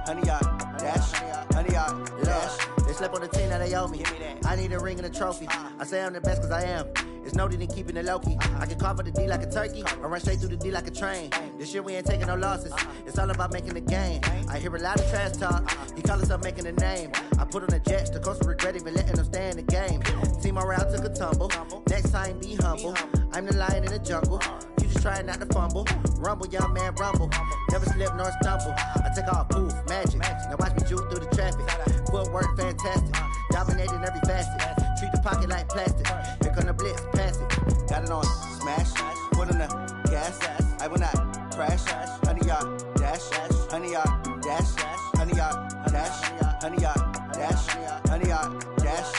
100 yard dash, 100 yard dash. They slept on the team, now they owe me. I need a ring and a trophy. I say I'm the best cause I am. It's no need in keeping it low-key. I can carve up the D like a turkey, or run straight through the D like a train. This year we ain't taking no losses. It's all about making the game. I hear a lot of trash talk. He call himself making a name. I put on the Jets, the coach will regret even letting them stay in the game. Team morale took a tumble. Next time be humble. I'm the lion in the jungle. You just try not to fumble. Rumble, young man, rumble. Never slip nor stumble. I take off, poof, magic. Now watch me juke through the traffic. Footwork fantastic. Dominating every facet. Treat the pocket like plastic. Here come the blitz, pass it. Got it on, smash. Put on the gas. I will not crash. 100 yard dash. 100 yard dash. 100 yard dash. 100 yard dash. 100 yard dash.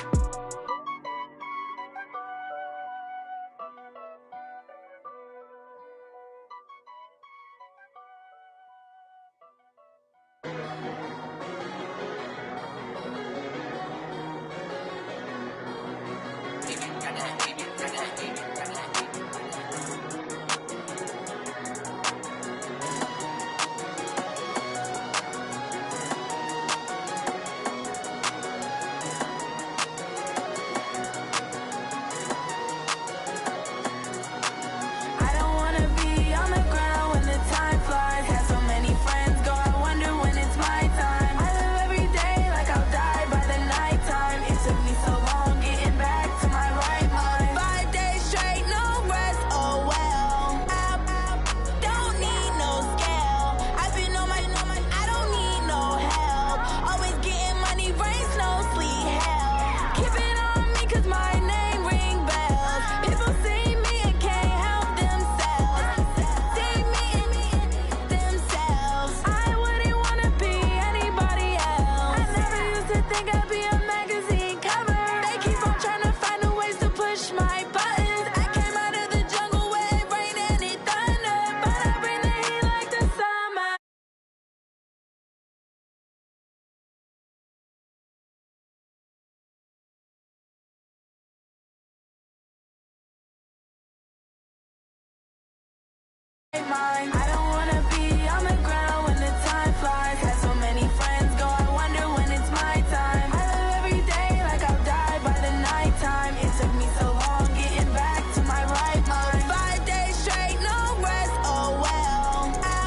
I don't wanna be on the ground when the time flies. Had so many friends go, I wonder when it's my time. I live every day like I'll die by the nighttime. It took me so long getting back to my right mind. 5 days straight, no rest, oh well. I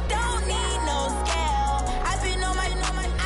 don't need no scale. I've been on my,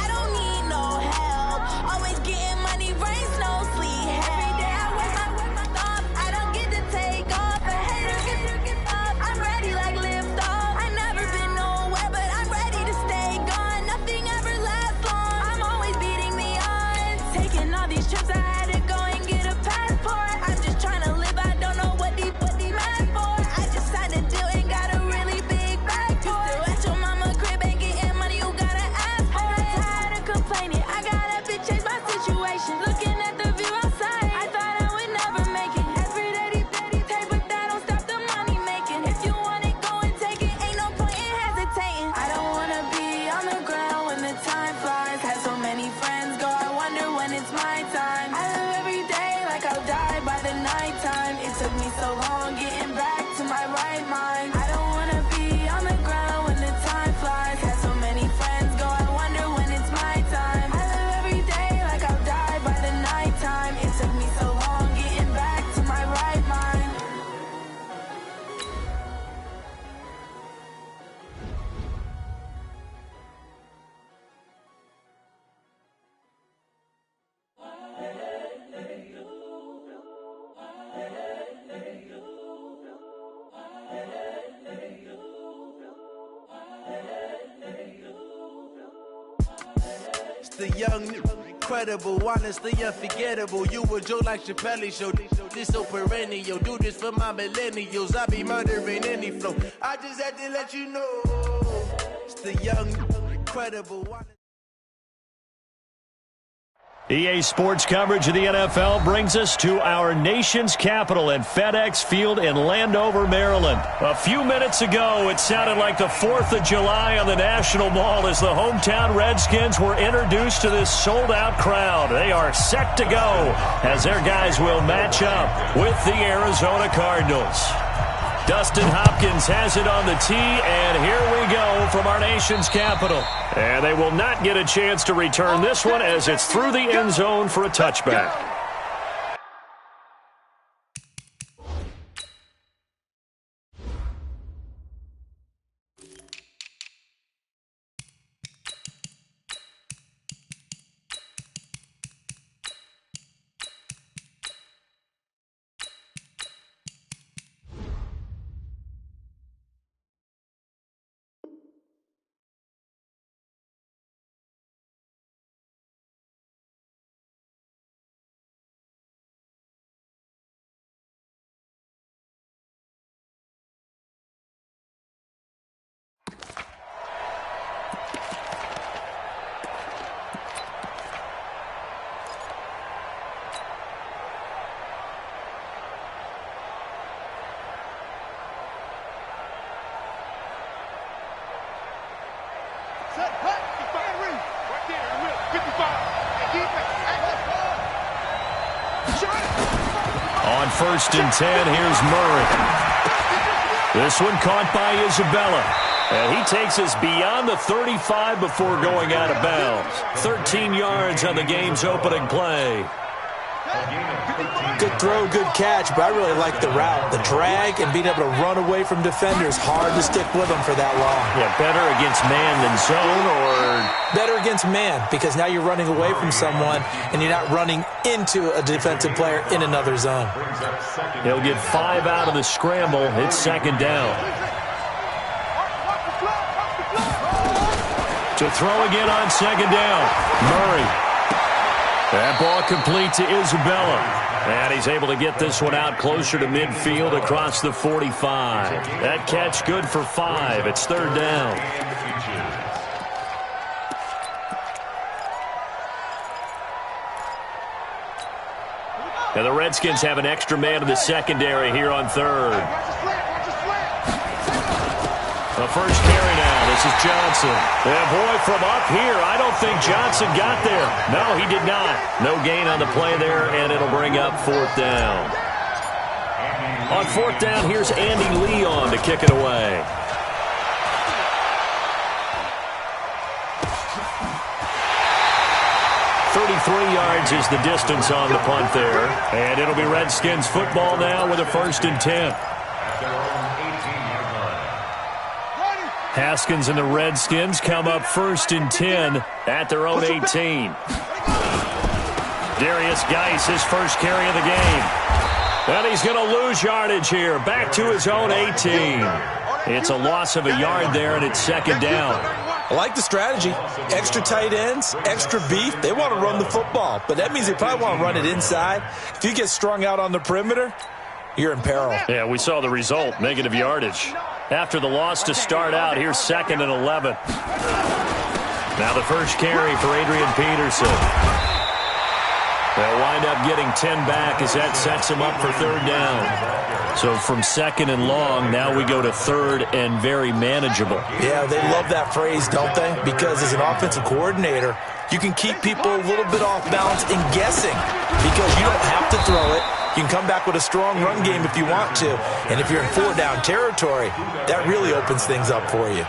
I don't need no help. Always getting money, rain, snow, sleet. Every day I work my thoughts. I don't get to take off. The haters get off. I'm ready like lift off. I never been nowhere, but I'm ready to stay gone. Nothing ever lasts long. I'm always beating the odds. Taking all these trips, I had to go and get a passport. I'm just trying to live. I don't know what these mad for. I just signed a deal and got a really big bag for it. Still at your mama crib and getting money, you gotta ask for it. I'm tired of complaining. I gotta bitch change my situation. Looking at the view outside, I thought I would never make it. Every day they take, but that don't stop the money making. If you want it, go and take it. Ain't no point in hesitating. I don't wanna be on the ground when the time flies. Had so many friends go, I wonder when it's my time. I live every day like I'll die by the nighttime. It took me so long getting back to my right mind. I don't wanna be on the ground when the time flies. Had so many friends go, I wonder when it's my time. I live every day like I'll die by the nighttime. It took me so long getting back to my right mind. It's the young, incredible, honestly unforgettable. You a joke like Chappelle Show. This so perennial. Do this for my millennials. I be murdering any flow. I just had to let you know. It's the young, incredible, honestly. EA Sports coverage of the NFL brings us to our nation's capital at FedEx Field in Landover, Maryland. A few minutes ago, it sounded like the 4th of July on the National Mall as the hometown Redskins were introduced to this sold-out crowd. They are set to go as their guys will match up with the Arizona Cardinals. Dustin Hopkins has it on the tee, and here we go from our nation's capital. And they will not get a chance to return this one as it's through the end zone for a touchback. On 1st and 10, here's Murray. This one caught by Isabella. And he takes us beyond the 35 before going out of bounds. 13 yards on the game's opening play. Good throw, good catch, but I really like the route. The drag and being able to run away from defenders, hard to stick with them for that long. Yeah, better against man than zone, or? Better against man, because now you're running away from someone and you're not running into a defensive player in another zone. He'll get 5 out of the scramble. It's 2nd down. To throw again on 2nd down. Murray. That ball complete to Isabella. And he's able to get this one out closer to midfield across the 45. That catch good for 5. It's 3rd down. Now the Redskins have an extra man in the secondary here on 3rd. The first carry now. This is Johnson. And boy, from up here, I don't think Johnson got there. No, he did not. No gain on the play there, and it'll bring up 4th down. On 4th down, here's Andy Leon to kick it away. Yards is the distance on the punt there. And it'll be Redskins football now with a 1st and 10. Haskins and the Redskins come up 1st and 10 at their own 18. Darius Geis, his first carry of the game. And he's going to lose yardage here. Back to his own 18. It's a loss of a yard there, and it's 2nd down. I like the strategy. Extra tight ends, extra beef. They want to run the football, but that means they probably want to run it inside. If you get strung out on the perimeter, you're in peril. Yeah, we saw the result, negative yardage. After the loss to start out, here's 2nd and 11. Now the first carry for Adrian Peterson. They'll wind up getting 10 back as that sets him up for 3rd down. So from 2nd and long, now we go to 3rd and very manageable. Yeah, they love that phrase, don't they? Because as an offensive coordinator, you can keep people a little bit off balance and guessing because you don't have to throw it. You can come back with a strong run game if you want to. And if you're in 4-down territory, that really opens things up for you.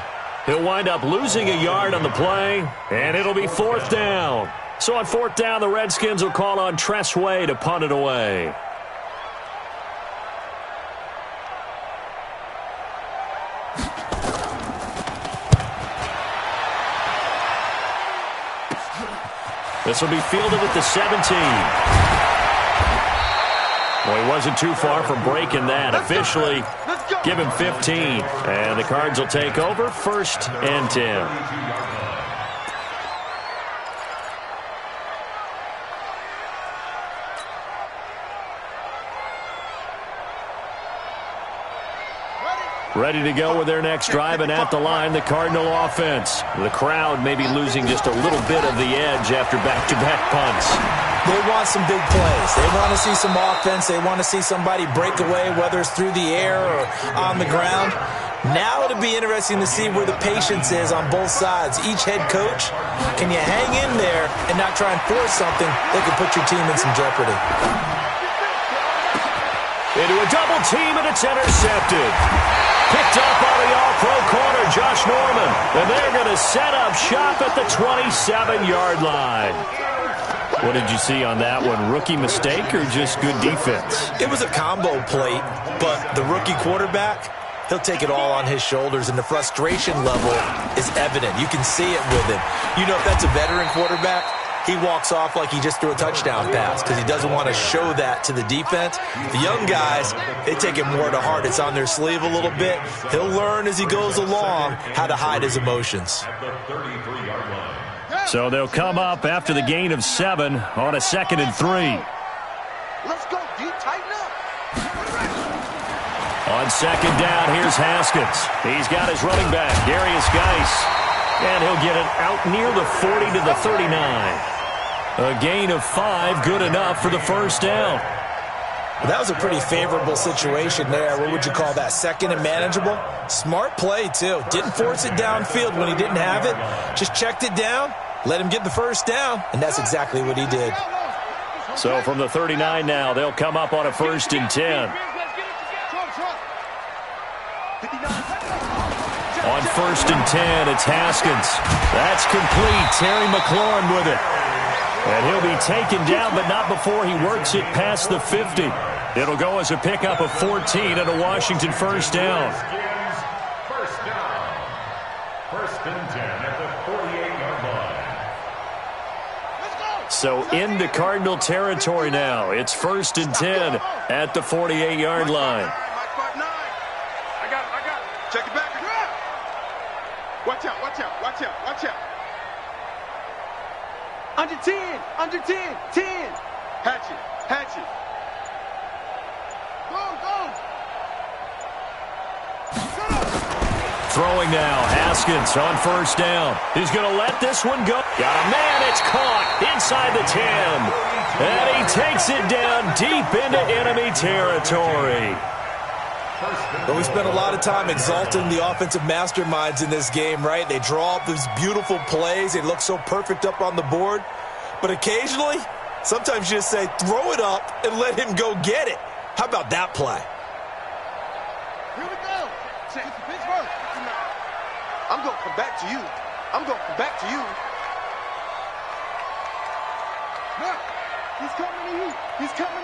He'll wind up losing a yard on the play, and it'll be 4th down. So on 4th down, the Redskins will call on Tress Way to punt it away. This will be fielded at the 17. Well, he wasn't too far from breaking that. Officially, give him 15. And the Cards will take over 1st and 10. Ready to go with their next drive, and at the line, the Cardinal offense. The crowd may be losing just a little bit of the edge after back-to-back punts. They want some big plays. They want to see some offense. They want to see somebody break away, whether it's through the air or on the ground. Now it'll be interesting to see where the patience is on both sides. Each head coach, can you hang in there and not try and force something that could put your team in some jeopardy? Into a double team, and it's intercepted. Picked up on the all-pro corner, Josh Norman. And they're going to set up shop at the 27-yard line. What did you see on that one? Rookie mistake or just good defense? It was a combo plate, but the rookie quarterback, he'll take it all on his shoulders, and the frustration level is evident. You can see it with him. You know, if that's a veteran quarterback, he walks off like he just threw a touchdown pass because he doesn't want to show that to the defense. The young guys, they take it more to heart. It's on their sleeve a little bit. He'll learn as he goes along how to hide his emotions. So they'll come up after the gain of 7 on a 2nd and 3. Let's go, D. Tighten up. On 2nd down, here's Haskins. He's got his running back, Darius Geis. And he'll get it out near the 40 to the 39. A gain of 5, good enough for the first down. Well, that was a pretty favorable situation there. What would you call that? 2nd and manageable? Smart play, too. Didn't force it downfield when he didn't have it. Just checked it down, let him get the first down, and that's exactly what he did. So from the 39 now, they'll come up on a 1st and 10. On 1st and 10, it's Haskins. That's complete. Terry McLaurin with it. And he'll be taken down, but not before he works it past the 50. It'll go as a pickup of 14 and a Washington first down. First down. 1st and 10 at the 48-yard line. So into Cardinal territory now. It's 1st and 10 at the 48-yard line. I got it. Check it back. Watch out. Under 10. 10. Hatchet. Go. Throwing now, Haskins on 1st down. He's going to let this one go. Got a man, it's caught inside the 10. And he takes it down deep into enemy territory. But we spent a lot of time exalting the offensive masterminds in this game, right? They draw up these beautiful plays. They look so perfect up on the board. But occasionally, sometimes you just say, throw it up and let him go get it. How about that play? Here we go. Pittsburgh. I'm going to come back to you. Look, he's coming to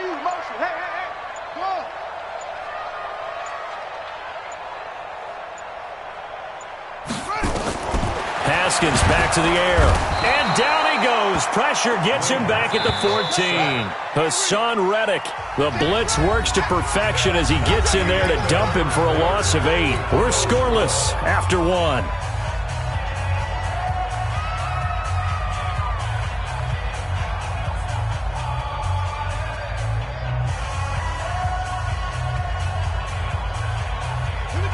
you. Motion. Hey. Come on. Haskins back to the air. And down he goes. Pressure gets him back at the 14. Hassan Reddick. The blitz works to perfection as he gets in there to dump him for a loss of 8. We're scoreless after 1.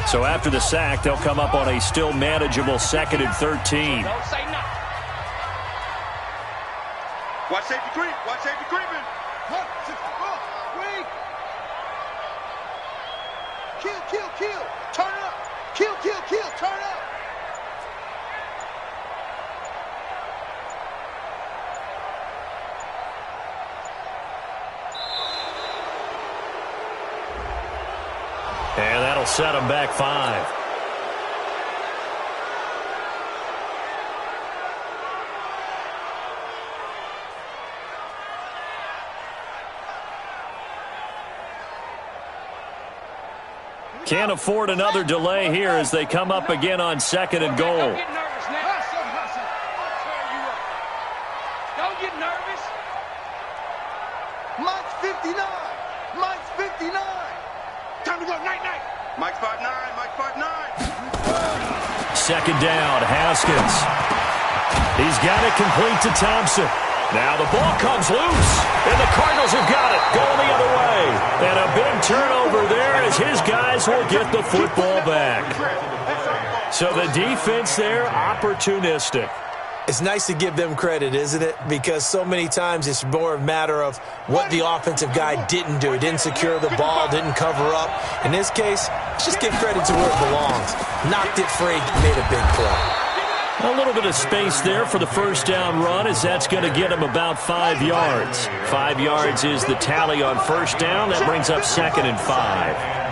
So after the sack, they'll come up on a still manageable 2nd and 13. Don't say nothing. Watch safety creep. Wait. Kill. Turn up. Kill. Turn up. And that'll set him back 5. Can't afford another delay here as they come up again on 2nd and goal. Don't get nervous now. Don't get nervous. Mike's 59. Time to go. Night. Mike's 5'9". 2nd down, Haskins. He's got it complete to Thompson. Now the ball comes loose, and the Cardinals have got it, going the other way. And a big turnover there as his guys will get the football back. So the defense there, opportunistic. It's nice to give them credit, isn't it? Because so many times it's more a matter of what the offensive guy didn't do. He didn't secure the ball, didn't cover up. In this case, let's just give credit to where it belongs. Knocked it free, made a big play. A little bit of space there for the first down run, as that's going to get him about 5 yards. 5 yards is the tally on first down. That brings up 2nd and 5.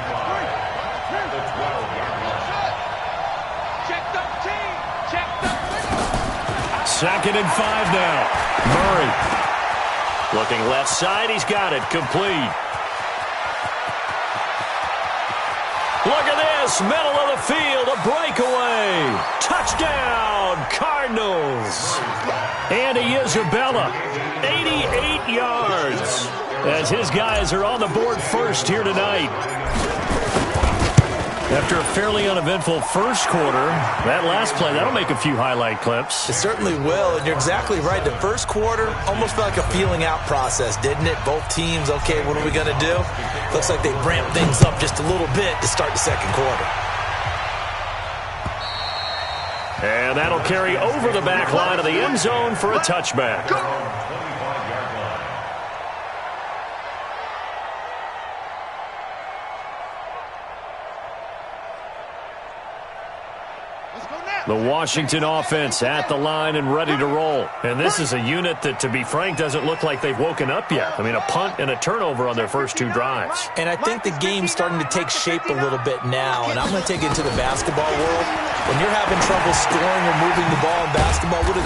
Second and 5 now. Murray looking left side. He's got it. Complete. Look at this. Middle of the field. A breakaway. Touchdown, Cardinals. Andy Isabella, 88 yards. As his guys are on the board first here tonight. After a fairly uneventful first quarter, that last play, that'll make a few highlight clips. It certainly will, and you're exactly right. The first quarter almost felt like a feeling out process, didn't it? Both teams, okay, what are we going to do? Looks like they ramped things up just a little bit to start the second quarter. And that'll carry over the back line of the end zone for a touchback. The Washington offense at the line and ready to roll. And this is a unit that, to be frank, doesn't look like they've woken up yet. I mean, a punt and a turnover on their first 2 drives. And I think the game's starting to take shape a little bit now. And I'm going to take it to the basketball world. When you're having trouble scoring or moving the ball in basketball, what do?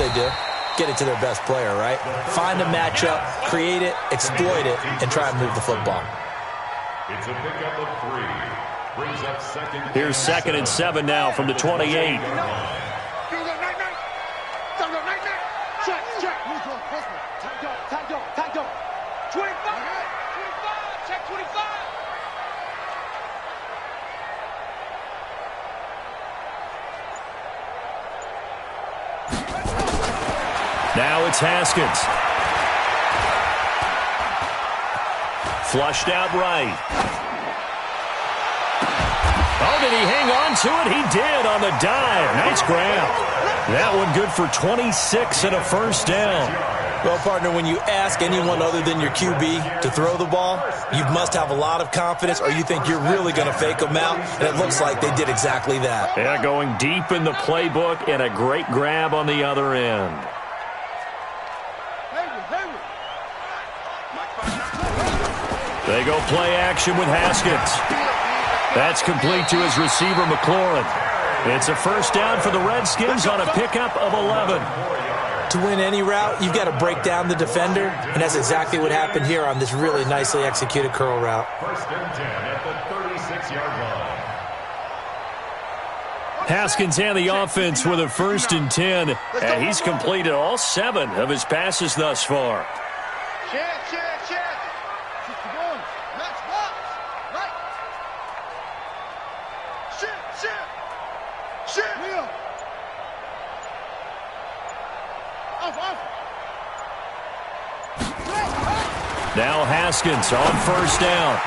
Get it to their best player, right? Find a matchup, create it, exploit it, and try and move the football. It's a pickup of 3. Brings up Here's 2nd and 7 now from the 28. Now it's Haskins. Flushed out right. Oh, did he hang on to it? He did on the dive. Nice grab. That one good for 26 and a first down. Well, partner, when you ask anyone other than your QB to throw the ball, you must have a lot of confidence, or you think you're really going to fake them out, and it looks like they did exactly that. Yeah, going deep in the playbook and a great grab on the other end. They go play action with Haskins. That's complete to his receiver, McLaurin. It's a first down for the Redskins on a pickup of 11. To win any route, you've got to break down the defender, and that's exactly what happened here on this really nicely executed curl route. First and 10 at the 36-yard line. Haskins and the offense with a first and 10, and he's completed all 7 of his passes thus far. Now Haskins on first down.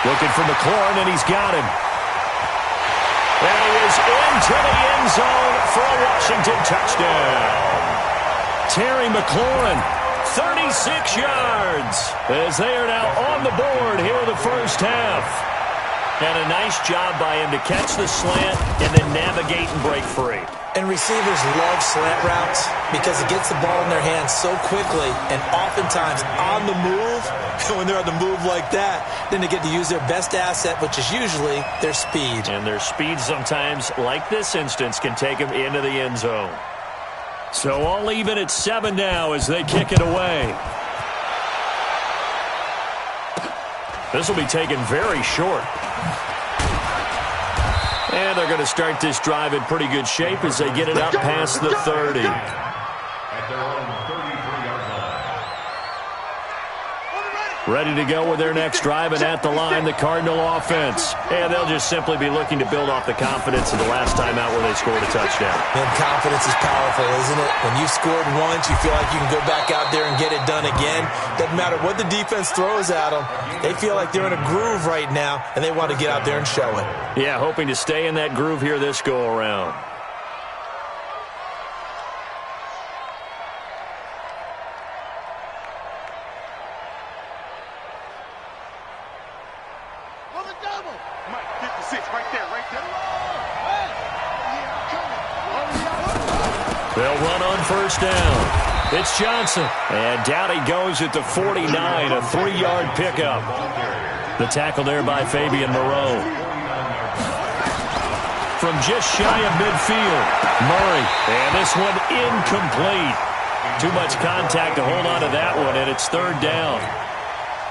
Looking for McLaurin, and he's got him. And he is into the end zone for a Washington touchdown. Terry McLaurin, 36 yards, as they are now on the board here in the first half. And a nice job by him to catch the slant and then navigate and break free. And receivers love slant routes because it gets the ball in their hands so quickly and oftentimes on the move. And when they're on the move like that, then they get to use their best asset, which is usually their speed. And their speed sometimes, like this instance, can take them into the end zone. So all even at 7 now as they kick it away. This will be taken very short. And they're going to start this drive in pretty good shape as they get it up past the 30. At their own 33-yard line. Ready to go with their next drive, and at the line, the Cardinal offense. And they'll just simply be looking to build off the confidence of the last time out where they scored a touchdown. And confidence is powerful, isn't it? When you scored once, you feel like you can go back out there and get it done again. Doesn't matter what the defense throws at them. They feel like they're in a groove right now, and they want to get out there and show it. Yeah, hoping to stay in that groove here this go-around. They'll run on first down. It's Johnson. And down he goes at the 49, a 3-yard pickup. The tackle there by Fabian Moreau. From just shy of midfield, Murray. And this one incomplete. Too much contact to hold on to that one, and it's third down.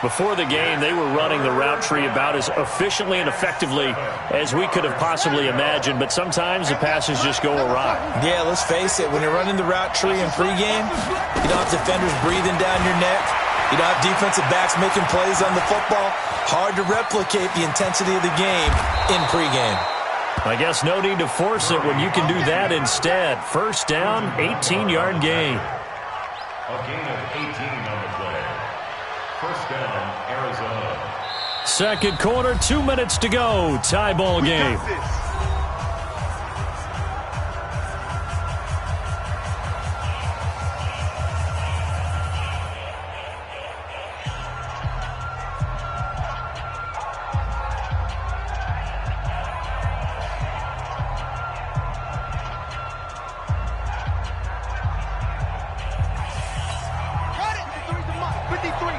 Before the game, they were running the route tree about as efficiently and effectively as we could have possibly imagined, but sometimes the passes just go awry. Yeah, let's face it. When you're running the route tree in pregame, you don't have defenders breathing down your neck. You don't have defensive backs making plays on the football. Hard to replicate the intensity of the game in pregame. I guess no need to force it when you can do that instead. First down, 18-yard gain. A gain of 18 on the play. First down, Arizona. Second quarter, 2 minutes to go. Tie ball game.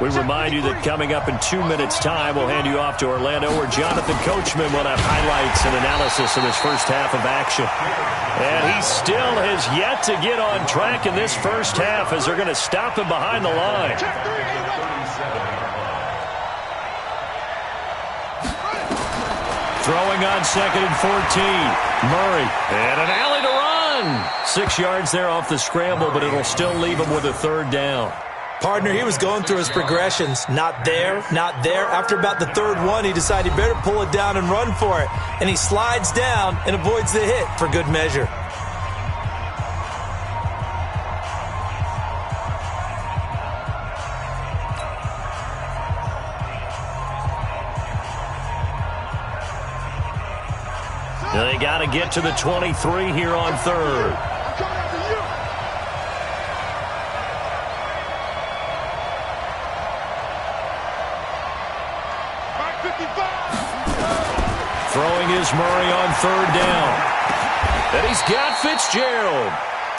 We remind you that coming up in 2 minutes' time, we'll hand you off to Orlando, where Jonathan Coachman will have highlights and analysis of this first half of action. And he still has yet to get on track in this first half as they're going to stop him behind the line. Throwing on second and 14. Murray. And an alley to run. 6 yards there off the scramble, but it'll still leave him with a third down. Partner, he was going through his progressions. Not there, not there. After about the third one, he decided he better pull it down and run for it. And he slides down and avoids the hit for good measure. They got to get to the 23 here on third. Throwing is Murray on third down. And he's got Fitzgerald.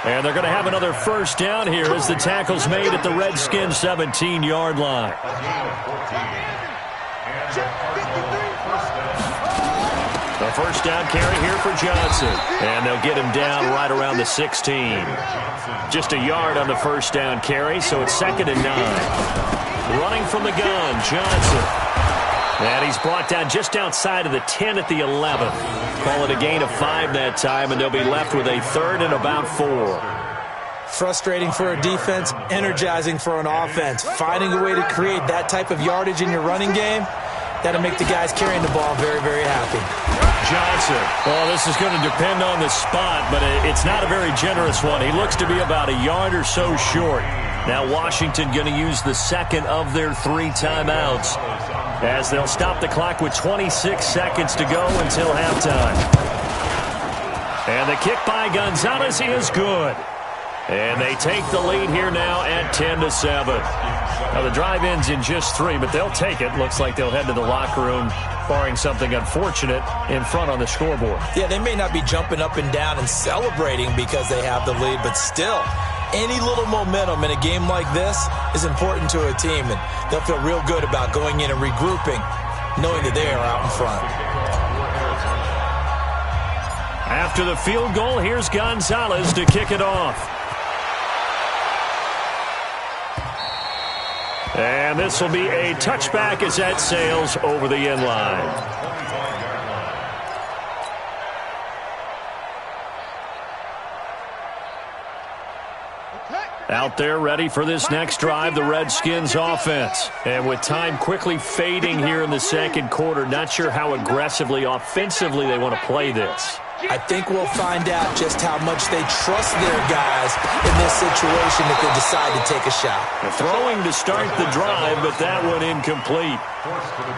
And they're going to have another first down here as the tackle's made at the Redskins' 17-yard line. The first down carry here for Johnson. And they'll get him down right around the 16. Just a yard on the first down carry, so it's 2nd and 9. Running from the gun, Johnson. And he's brought down just outside of the 10 at the 11. Call it a gain of 5 that time, and they'll be left with a 3rd and about 4. Frustrating for a defense, energizing for an offense. Finding a way to create that type of yardage in your running game, that'll make the guys carrying the ball very, very happy. Johnson. Well, this is going to depend on the spot, but it's not a very generous one. He looks to be about a yard or so short. Now Washington going to use the second of their 3 timeouts, as they'll stop the clock with 26 seconds to go until halftime. And the kick by Gonzalez is good. And they take the lead here now at 10-7. Now the drive ends in just 3, but they'll take it. Looks like they'll head to the locker room, barring something unfortunate, in front on the scoreboard. Yeah, they may not be jumping up and down and celebrating because they have the lead, but still, any little momentum in a game like this is important to a team, and they'll feel real good about going in and regrouping, knowing that they are out in front. After the field goal, here's Gonzalez to kick it off. And this will be a touchback as that sails over the end line. Out there ready for this next drive, the Redskins offense. And with time quickly fading here in the second quarter, not sure how aggressively, offensively they want to play this. I think we'll find out just how much they trust their guys in this situation if they decide to take a shot. Throwing to start the drive, but that one incomplete.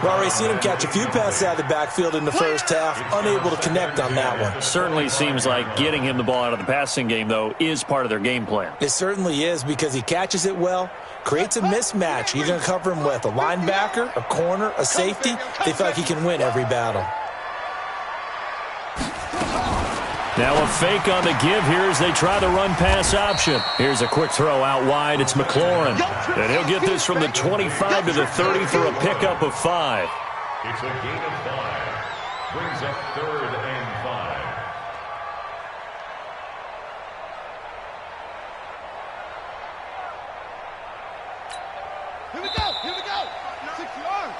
We've already seen him catch a few passes out of the backfield in the first half, unable to connect on that one. Certainly seems like getting him the ball out of the passing game, though, is part of their game plan. It certainly is, because he catches it well, creates a mismatch. You're going to cover him with a linebacker, a corner, a safety. They feel like he can win every battle. Now a fake on the give here as they try the run-pass option. Here's a quick throw out wide. It's McLaurin. And he'll get this from the 25 to the 30 for a pickup of 5. It's a gain of 5. Brings up 3rd and 5. Here we go. 6 yards.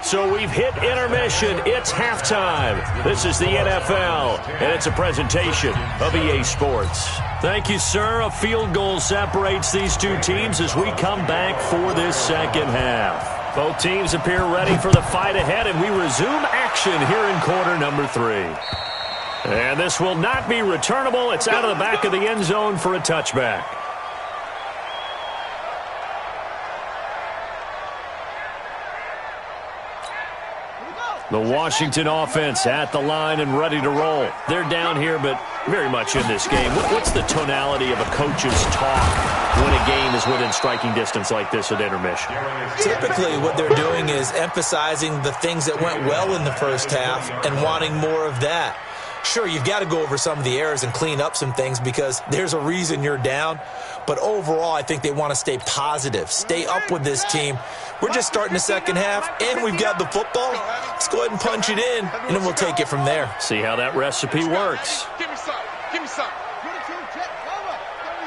So we've hit intermission. It's halftime. This is the NFL, and it's a presentation of EA Sports. Thank you, sir. A field goal separates these two teams as we come back for this second half. Both teams appear ready for the fight ahead, and we resume action here in quarter number 3. And this will not be returnable. It's out of the back of the end zone for a touchback. The Washington offense at the line and ready to roll. They're down here, but very much in this game. What's the tonality of a coach's talk when a game is within striking distance like this at intermission? Typically, what they're doing is emphasizing the things that went well in the first half and wanting more of that. Sure, you've got to go over some of the errors and clean up some things because there's a reason you're down. But overall, I think they want to stay positive, stay up with this team. We're just starting the second half, and we've got the football. Let's go ahead and punch it in, and then we'll take it from there. See how that recipe works. Give me some. 22, Jet, Bama.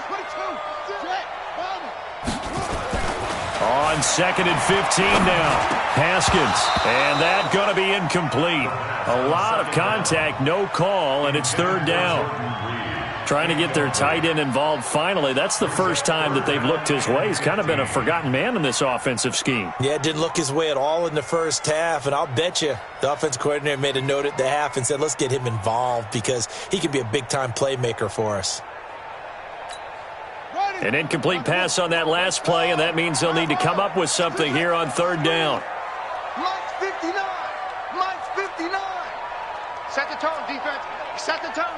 22, Jet, Bama. On 2nd and 15 now. Haskins, and that going to be incomplete. A lot of contact, no call, and it's 3rd down. Trying to get their tight end involved finally. That's the first time that they've looked his way. He's kind of been a forgotten man in this offensive scheme. Yeah, it didn't look his way at all in the first half, and I'll bet you the offense coordinator made a note at the half and said, let's get him involved because he can be a big-time playmaker for us. An incomplete pass on that last play, and that means they'll need to come up with something here on 3rd down. Mike's 59. Set the tone,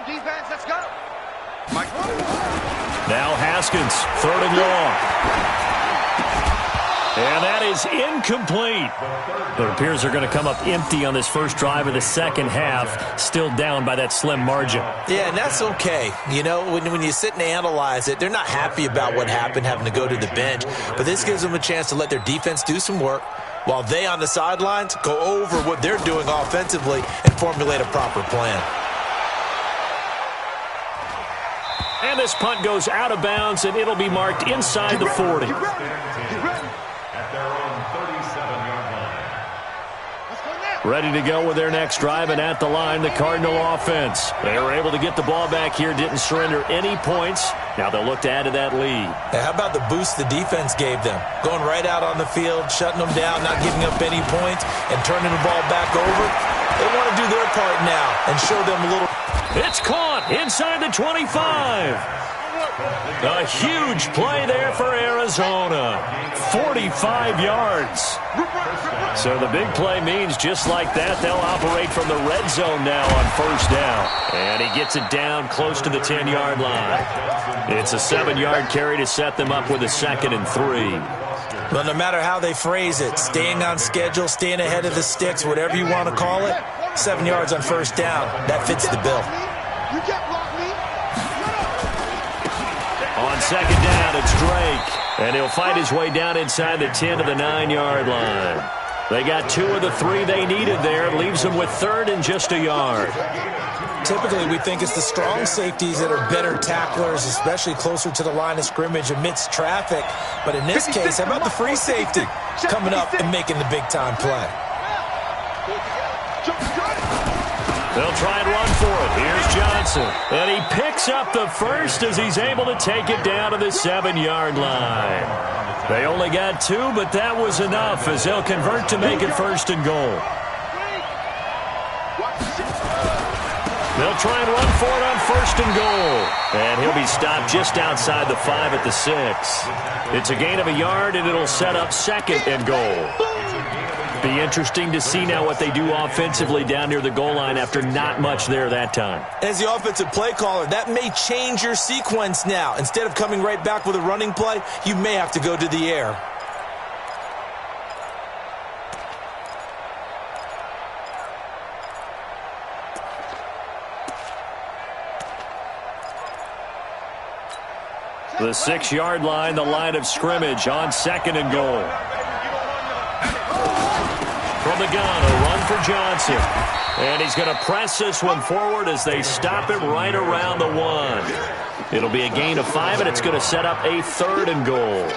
defense. Let's go. Mike. Now Haskins, 3rd and long. And that is incomplete. It appears they're going to come up empty on this first drive of the second half, still down by that slim margin. Yeah, and that's okay. You know, when you sit and analyze it, they're not happy about what happened, having to go to the bench. But this gives them a chance to let their defense do some work while they on the sidelines go over what they're doing offensively and formulate a proper plan. And this punt goes out of bounds, and it'll be marked inside the 40. At their own 37-yard line. Ready to go with their next drive, and at the line, the Cardinal offense. They were able to get the ball back here, didn't surrender any points. Now they'll look to add to that lead. Hey, how about the boost the defense gave them? Going right out on the field, shutting them down, not giving up any points, and turning the ball back over. They want to do their part now and show them a little. It's caught inside the 25. A huge play there for Arizona. 45 yards. So the big play means just like that, they'll operate from the red zone now on 1st down. And he gets it down close to the 10-yard line. It's a 7-yard carry to set them up with a 2nd and 3. Well, no matter how they phrase it, staying on schedule, staying ahead of the sticks, whatever you want to call it, 7 yards on 1st down, that fits the bill. You can't block me. On 2nd down, it's Drake. And he'll fight his way down inside the 10 to the 9-yard line. They got 2 of the 3 they needed there. Leaves them with 3rd and just a yard. Typically, we think it's the strong safeties that are better tacklers, especially closer to the line of scrimmage amidst traffic. But in this case, how about the free safety coming up and making the big-time play? They'll try and run for it. Here's Johnson. And he picks up the first as he's able to take it down to the 7-yard line. They only got 2, but that was enough as they'll convert to make it 1st and goal. They'll try and run for it on 1st and goal. And he'll be stopped just outside the 5 at the 6. It's a gain of a yard, and it'll set up 2nd and goal. Be interesting to see now what they do offensively down near the goal line after not much there that time. As the offensive play caller, that may change your sequence now. Instead of coming right back with a running play, you may have to go to the air. The 6-yard line, the line of scrimmage on 2nd and goal. From the gun, a run for Johnson. And he's going to press this one forward as they stop him right around the 1. It'll be a gain of 5, and it's going to set up a 3rd and goal.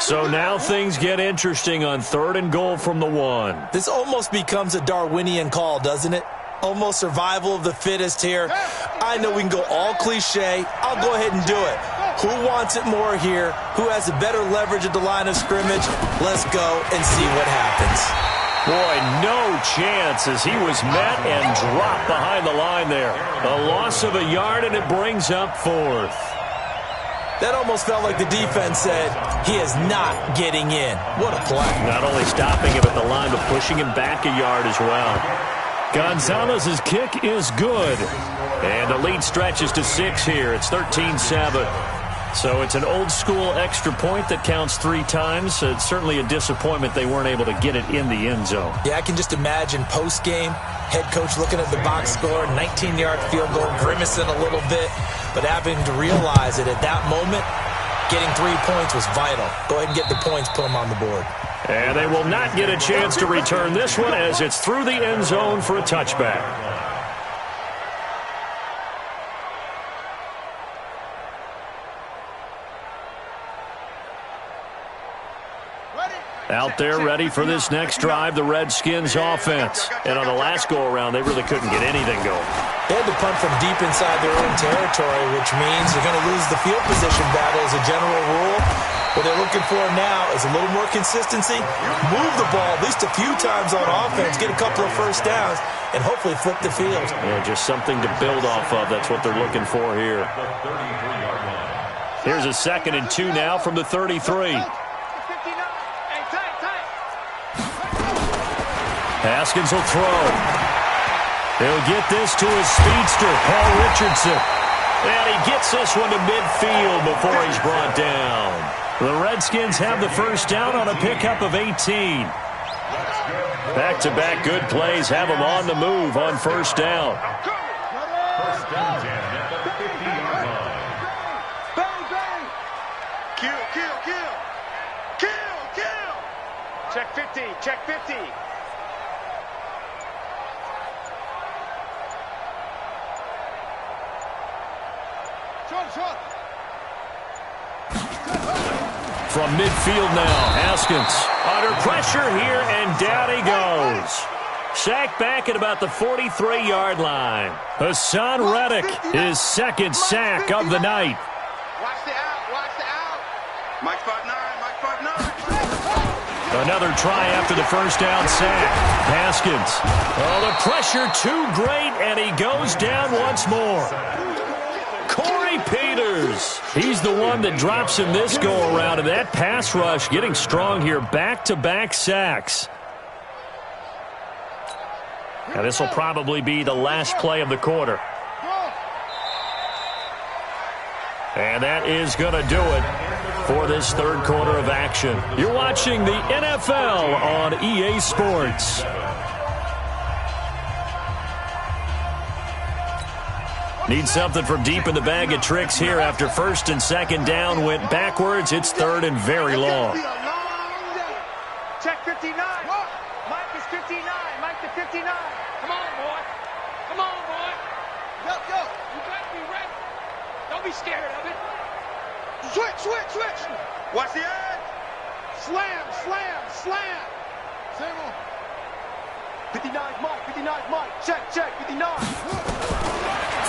So now things get interesting on 3rd and goal from the 1. This almost becomes a Darwinian call, doesn't it? Almost survival of the fittest here. I know we can go all cliche. I'll go ahead and do it. Who wants it more here? Who has a better leverage at the line of scrimmage? Let's go and see what happens. Boy, no chance as he was met and dropped behind the line there. A loss of a yard, and it brings up 4th. That almost felt like the defense said, he is not getting in. What a play. Not only stopping him at the line, but pushing him back a yard as well. Gonzalez's kick is good. And the lead stretches to 6 here. It's 13-7. So it's an old-school extra point that counts 3 times. It's certainly a disappointment they weren't able to get it in the end zone. Yeah, I can just imagine post-game, head coach looking at the box score, 19-yard field goal, grimacing a little bit, but having to realize that at that moment, getting 3 points was vital. Go ahead and get the points, put them on the board. And they will not get a chance to return this one as it's through the end zone for a touchback. Out there ready for this next drive, the Redskins offense. And on the last go-around, they really couldn't get anything going. They had to punt from deep inside their own territory, which means they're going to lose the field position battle as a general rule. What they're looking for now is a little more consistency, move the ball at least a few times on offense, get a couple of first downs, and hopefully flip the field. Yeah, just something to build off of. That's what they're looking for here. Here's a 2nd and 2 now from the 33. Haskins will throw. He'll get this to his speedster, Paul Richardson. And he gets this one to midfield before he's brought down. The Redskins have the first down on a pickup of 18. Back-to-back good plays have them on the move on first down. First down 10 at the 50-yard line. Bang, bang. Kill, kill, kill. Kill, kill. Check 50, check 50. From midfield now, Haskins under pressure here, and down he goes. Sacked back at about the 43-yard line. Hassan Reddick, his 2nd sack of the night. Watch the out, watch the out. Mike 5'9", Mike 5'9". Another try after the first down sack. Haskins. Oh, the pressure too great, and he goes down once more. Corey Peters. He's the one that drops him this go-around, and that pass rush getting strong here. Back-to-back sacks. Now this will probably be the last play of the quarter. And that is going to do it for this 3rd quarter of action. You're watching the NFL on EA Sports. Need something from deep in the bag of tricks here after 1st and 2nd down went backwards. It's 3rd and very long. Check 59. Mike is 59. Mike to 59. Come on, boy. Come on, boy. Go, go. You got to be ready. Don't be scared of it. Switch, switch, switch. Watch the edge. Slam, slam, slam. Same on. 59's Mike. 59's Mike. Check, check. 59.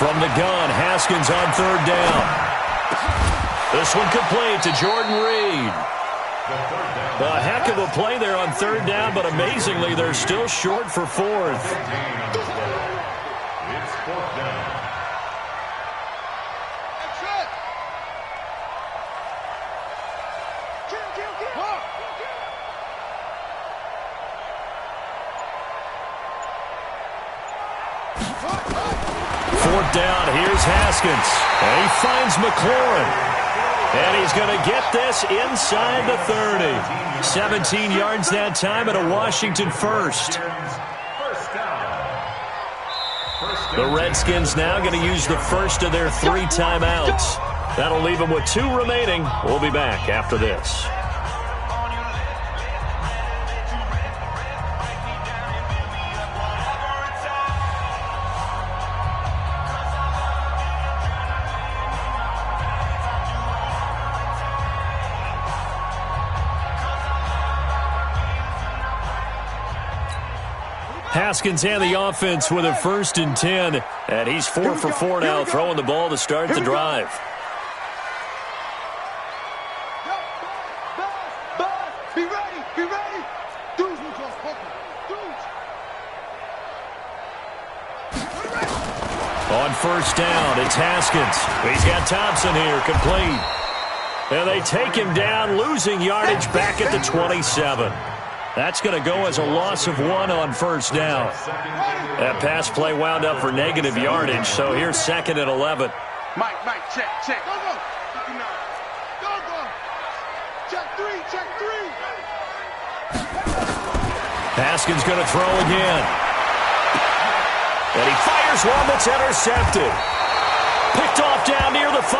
From the gun, Haskins on 3rd down. This one complete to Jordan Reed. A heck of a play there on 3rd down, but amazingly, they're still short for 4th. It's 4th down. Down, here's Haskins. And he finds McLaurin. And he's going to get this inside the 30. 17 yards that time at a Washington first. The Redskins now going to use the first of their 3 timeouts. That'll leave him with 2 remaining. We'll be back after this. Haskins and the offense with a 1st and 10. And he's 4 for 4 now, throwing the ball to start the drive. Be ready, be ready. On 1st down, it's Haskins. He's got Thompson here, complete. And they take him down, losing yardage back at the 27. That's going to go as a loss of 1 on 1st down. That pass play wound up for negative yardage, so here's 2nd and 11. Mike, check. Go. Go. Check 3. Haskins going to throw again. And he fires one that's intercepted. Picked off down near the 5.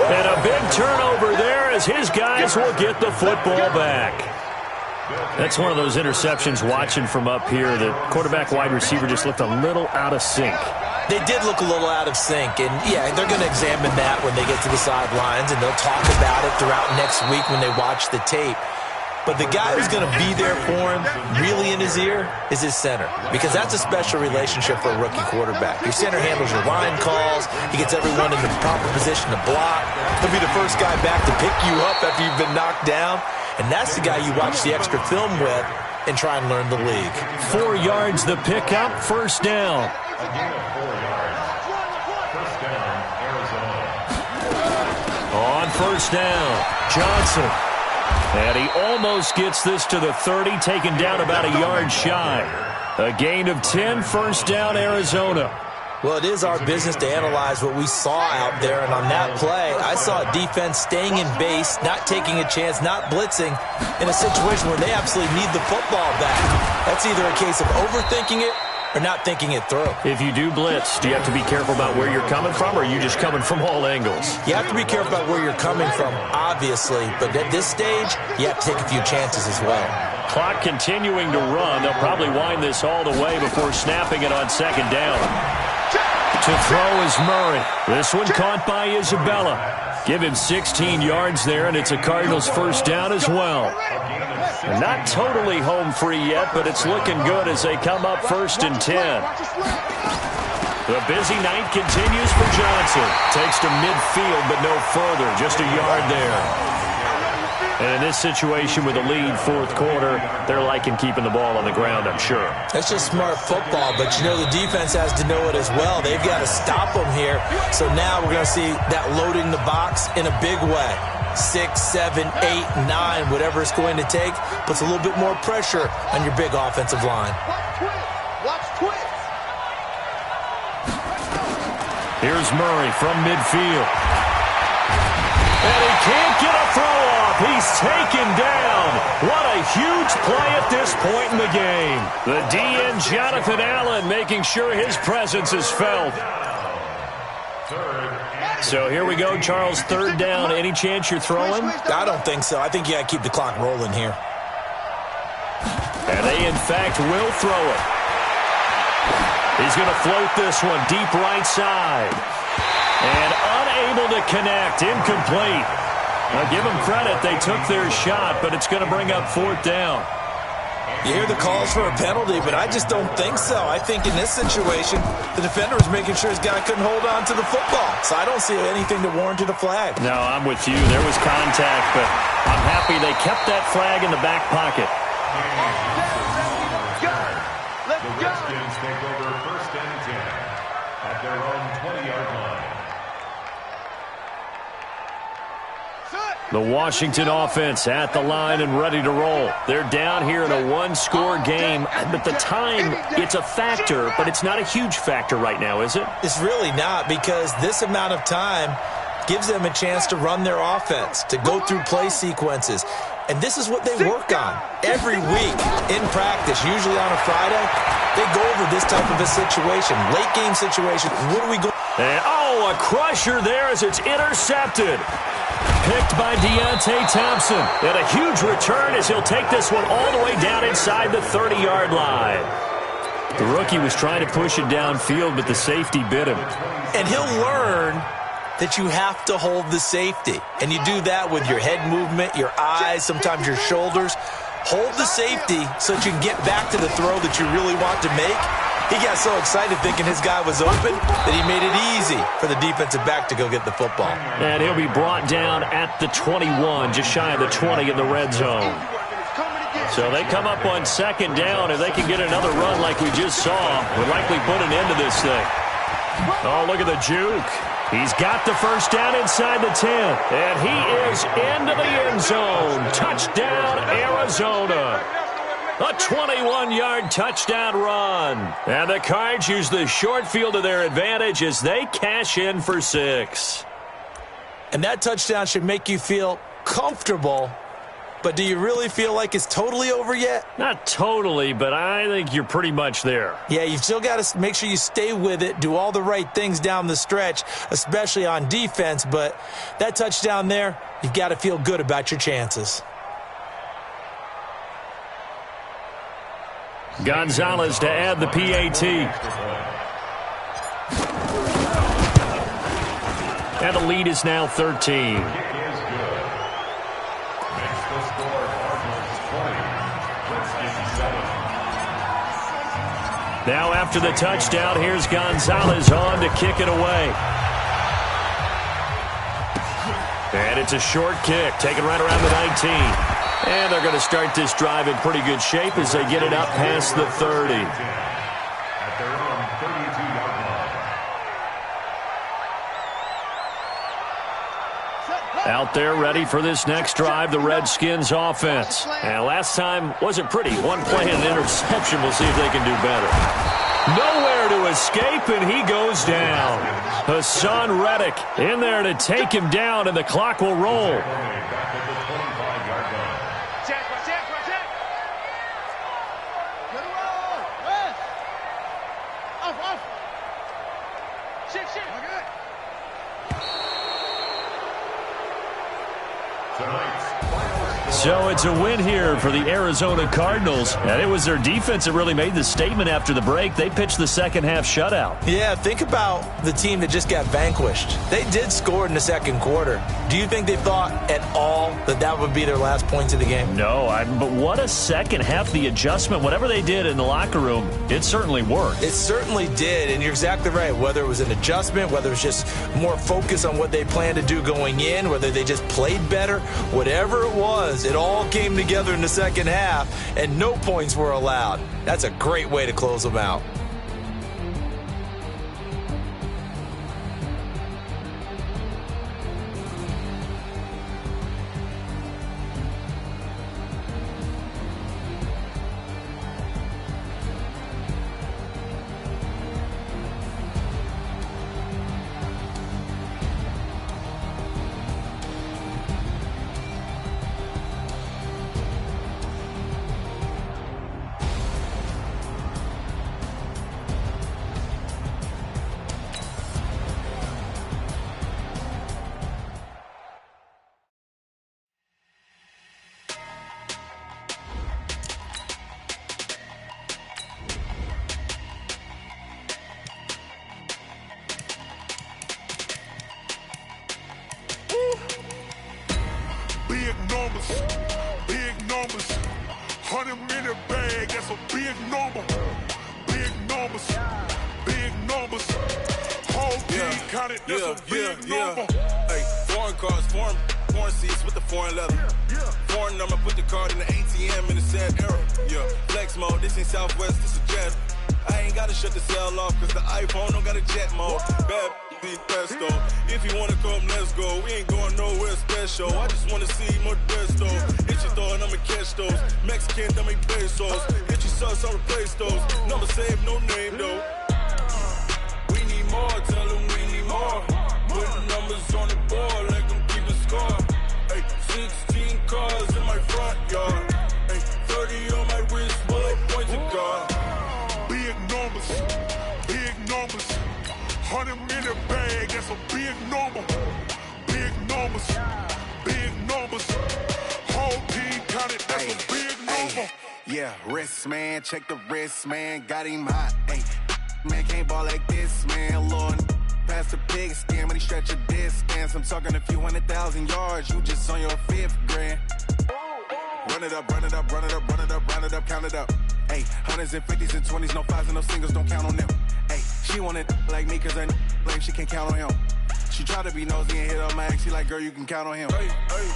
And a big turnover there as his guys will get the football back. That's one of those interceptions watching from up here. The quarterback wide receiver just looked a little out of sync. They did look a little out of sync, and yeah, they're going to examine that when they get to the sidelines, and they'll talk about it throughout next week when they watch the tape. But the guy who's going to be there for him, really in his ear, is his center, because that's a special relationship for a rookie quarterback. Your center handles your line calls. He gets everyone in the proper position to block. He'll be the first guy back to pick you up after you've been knocked down. And that's the guy you watch the extra film with and try and learn the league. 4 yards the pickup, 1st down. A gain of 4 yards. 1st down, Arizona. On 1st down, Johnson. And he almost gets this to the 30, taken down about a yard shy. A gain of 10, 1st down, Arizona. Well, it is our business to analyze what we saw out there, and on that play, I saw a defense staying in base, not taking a chance, not blitzing, in a situation where they absolutely need the football back. That's either a case of overthinking it or not thinking it through. If you do blitz, do you have to be careful about where you're coming from, or are you just coming from all angles? You have to be careful about where you're coming from, obviously, but at this stage, you have to take a few chances as well. Clock continuing to run. They'll probably wind this all the way before snapping it on 2nd down. To throw is Murray. This one caught by Isabella. Give him 16 yards there, and it's a Cardinals 1st down as well. Not totally home free yet, but it's looking good as they come up 1st and 10. The busy night continues for Johnson. Takes to midfield, but no further. Just a yard there. And in this situation with a lead 4th quarter, they're liking keeping the ball on the ground, I'm sure. That's just smart football, but you know the defense has to know it as well. They've got to stop them here. So now we're going to see that loading the box in a big way. 6, 7, 8, 9, whatever it's going to take, puts a little bit more pressure on your big offensive line. Watch twist. Here's Murray from midfield. And he can't get a throw off. He's taken down. What a huge play at this point in the game. The DN, Jonathan Allen, making sure his presence is felt. So here we go, Charles, 3rd down. Any chance you're throwing? I don't think so. I think you got to keep the clock rolling here. And they, in fact, will throw it. He's going to float this one deep right side. And unable to connect, incomplete. Now, give them credit. They took their shot, but it's going to bring up 4th down. You hear the calls for a penalty, but I just don't think so. I think in this situation, the defender was making sure his guy couldn't hold on to the football. So I don't see anything to warrant a flag. No, I'm with you. There was contact, but I'm happy they kept that flag in the back pocket. The Redskins take over 1st and 10 at their own 20-yard line. The Washington offense at the line and ready to roll. They're down here in a 1-score game, but the time, it's a factor, but it's not a huge factor right now, is it? It's really not, because this amount of time gives them a chance to run their offense, to go through play sequences. And this is what they work on every week in practice, usually on a Friday. They go over this type of a situation, late game situation. What are we going? And, a crusher there as it's intercepted. Picked by Deontay Thompson. And a huge return as he'll take this one all the way down inside the 30-yard line. The rookie was trying to push it downfield, but the safety bit him. And he'll learn that you have to hold the safety. And you do that with your head movement, your eyes, sometimes your shoulders. Hold the safety so that you can get back to the throw that you really want to make. He got so excited thinking his guy was open that he made it easy for the defensive back to go get the football. And he'll be brought down at the 21, just shy of the 20 in the red zone. So they come up on second down. If they can get another run like we just saw, would likely put an end to this thing. Oh, look at the juke. He's got the first down inside the 10. And he is into the end zone. Touchdown, Arizona. A 21-yard touchdown run. And the Cards use the short field to their advantage as they cash in for 6. And that touchdown should make you feel comfortable. But do you really feel like it's totally over yet? Not totally, but I think you're pretty much there. Yeah, you've still got to make sure you stay with it, do all the right things down the stretch, especially on defense. But that touchdown there, you've got to feel good about your chances. Gonzalez to add the PAT. And the lead is now 13. Now after the touchdown, here's Gonzalez on to kick it away. And it's a short kick, taken right around the 19. And they're going to start this drive in pretty good shape as they get it up past the 30. At their own 32-yard line. Out there ready for this next drive, the Redskins offense. And last time wasn't pretty. One play and an interception. We'll see if they can do better. Nowhere to escape, and he goes down. Hassan Reddick in there to take him down, and the clock will roll. So it's a win here for the Arizona Cardinals. And it was their defense that really made the statement after the break. They pitched the second half shutout. Yeah, think about the team that just got vanquished. They did score in the second quarter. Do you think they thought at all that that would be their last points of the game? No, but what a second half. The adjustment, whatever they did in the locker room, it certainly worked. It certainly did, and you're exactly right. Whether it was an adjustment, whether it was just more focus on what they planned to do going in, whether they just played better, whatever it was, it all came together in the second half, and no points were allowed. That's a great way to close them out. Big numbers, 100-minute bag, that's a big number. Big numbers, whole team counted, that's a big number. Hey, foreign cars, foreign seats with the foreign leather. Foreign number, put the card in the ATM in the sad era. Yeah, flex mode, this ain't Southwest, this a jet. I ain't gotta shut the cell off, cause the iPhone don't got a jet mode. Bad pesto. If you wanna come, let's go. We ain't going nowhere special. I just wanna see more Modesto. Hit your thought, I'ma catch those. Mexican, I make pesos. Hit your sauce, I'll replace those. Number save, no name though. We need more, tell them we need more. Putting numbers on the board, like them keep a score. Hey, 16 cars in my front. big numbers, big numbers. 100-minute bag, that's a big number. Big numbers, big numbers. Whole team counted, that's a big number. Yeah, wrist, man, check the wrist, man. Got him hot, ayy. Man, can't ball like this, man. Lord, past the pig skin, when he stretch a distance. I'm talking a few 100,000 yards, you just on your 5th grand. Run it up, run it up, run it up, run it up, run it up, count it up. Ayy, 100s and 50s and 20s, no 5s and no singles, don't count on them. Ayy, she want it like me, cause her blame, she can't count on him. She try to be nosy and hit up my ex, she like, girl, you can count on him. Hey, hey,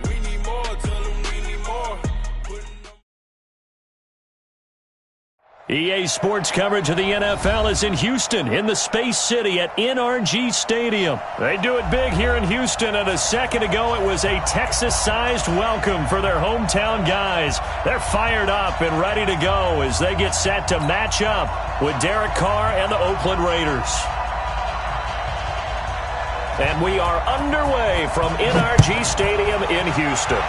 we need more, tell them we need more. EA Sports coverage of the NFL is in Houston, in the Space City at NRG Stadium. They do it big here in Houston, and a second ago it was a Texas-sized welcome for their hometown guys. They're fired up and ready to go as they get set to match up with Derek Carr and the Oakland Raiders. And we are underway from NRG Stadium in Houston.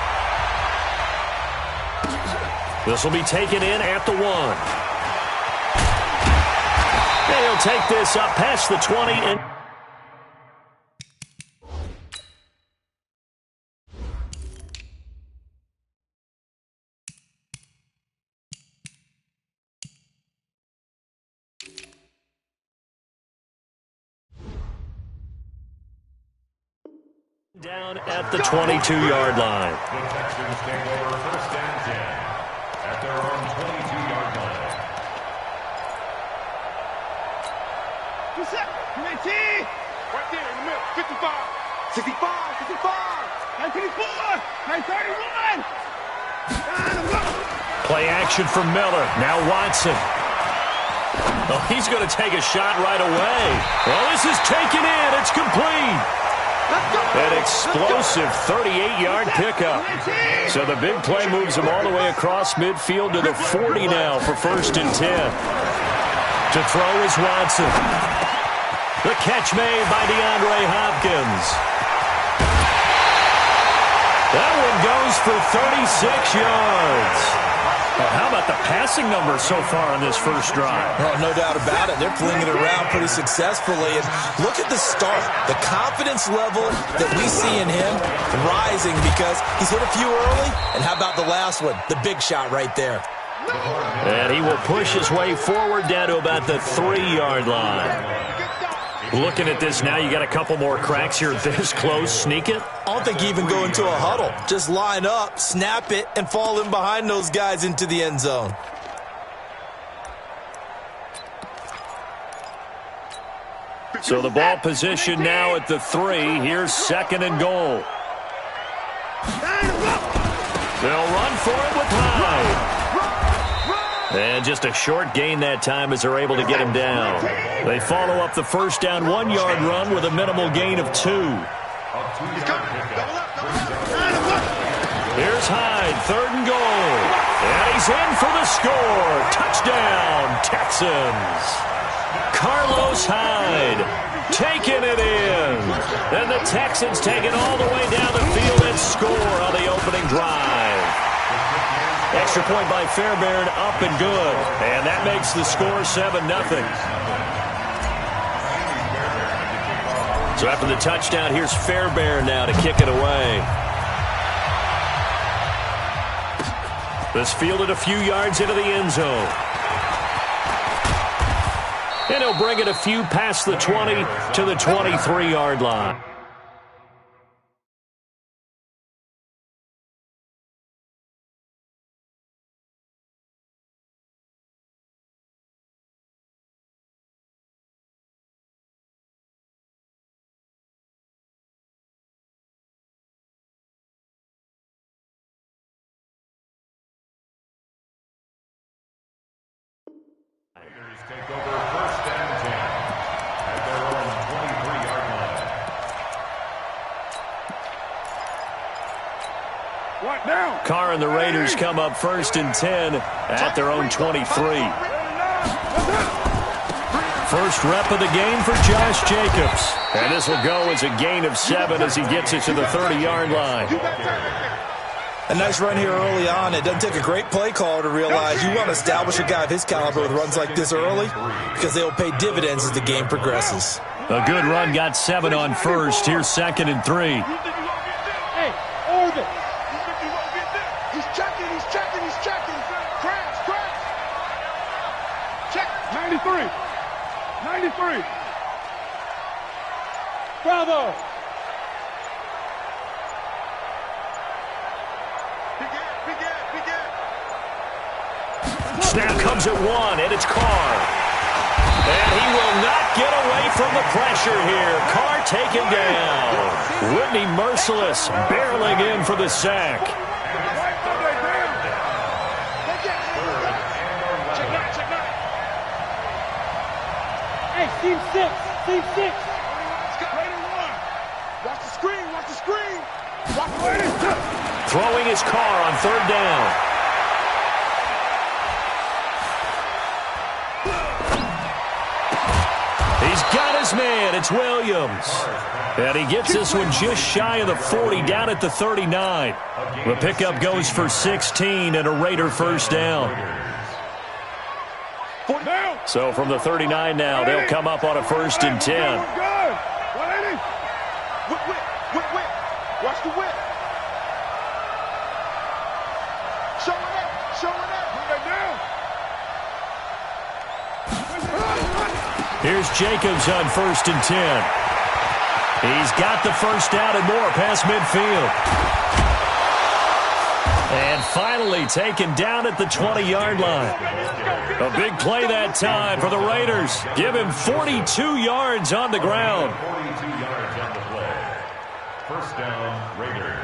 This will be taken in at the 1. He'll take this up past the 20 and down at the 22-yard line. The Texans take over 1st and 10 at their own 22-yard line. Right there in the middle. 55, 65, 65, 924, 931. Play action for Miller. Now Watson. Oh, he's going to take a shot right away. Well, this is taken in. It's complete. An explosive 38-yard pickup. So the big play moves him all the way across midfield to the 40 now for 1st and 10. To throw is Watson. The catch made by DeAndre Hopkins. That one goes for 36 yards. Well, how about the passing numbers so far on this first drive? Well, no doubt about it. They're flinging it around pretty successfully. And look at the start. The confidence level that we see in him rising because he's hit a few early. And how about the last one? The big shot right there. And he will push his way forward down to about the 3-yard line. Looking at this now, you got a couple more cracks here this close. Sneak it? I don't think you even go into a huddle. Just line up, snap it, and fall in behind those guys into the end zone. So the ball position now at the 3. Here's 2nd and goal. They'll run for it with Hyde. And just a short gain that time as they're able to get him down. They follow up the first down 1-yard run with a minimal gain of 2. Here's Hyde, 3rd and goal. And he's in for the score. Touchdown, Texans. Carlos Hyde taking it in. And the Texans take it all the way down the field and score on the opening drive. Extra point by Fairbairn, up and good. And that makes the score 7-0. So after the touchdown, here's Fairbairn now to kick it away. This fielded a few yards into the end zone. And he'll bring it a few past the 20 to the 23-yard line. Take over 1st and 10 at their own 23-yard line. What now? Carr and the Raiders come up 1st and 10 at their own 23. First rep of the game for Josh Jacobs. And this will go as a gain of 7 as he gets it to the 30-yard line. A nice run here early on. It doesn't take a great play caller to realize you want to establish a guy of his caliber with runs like this early because they will pay dividends as the game progresses. A good run got 7 on first. Here's 2nd and 3. Hey, Orbit. He's checking. Crash. Check. 93. Bravo. Snap comes at 1, and it's Carr. And he will not get away from the pressure here. Carr taken down. Whitney merciless, barreling in for the sack. Hey, team 6. Watch the screen. Throwing his Carr on 3rd down. He's got his man. It's Williams. And he gets this one just shy of the 40, down at the 39. The pickup goes for 16 and a Raider first down. So from the 39 now, they'll come up on a 1st and 10. Whip. Watch the whip. Showing up. Here's Jacobs on 1st and 10. He's got the first down and more past midfield. And finally taken down at the 20-yard line. A big play that time for the Raiders. Give him 42 yards on the ground. 42 yards on the play. First down, Raiders.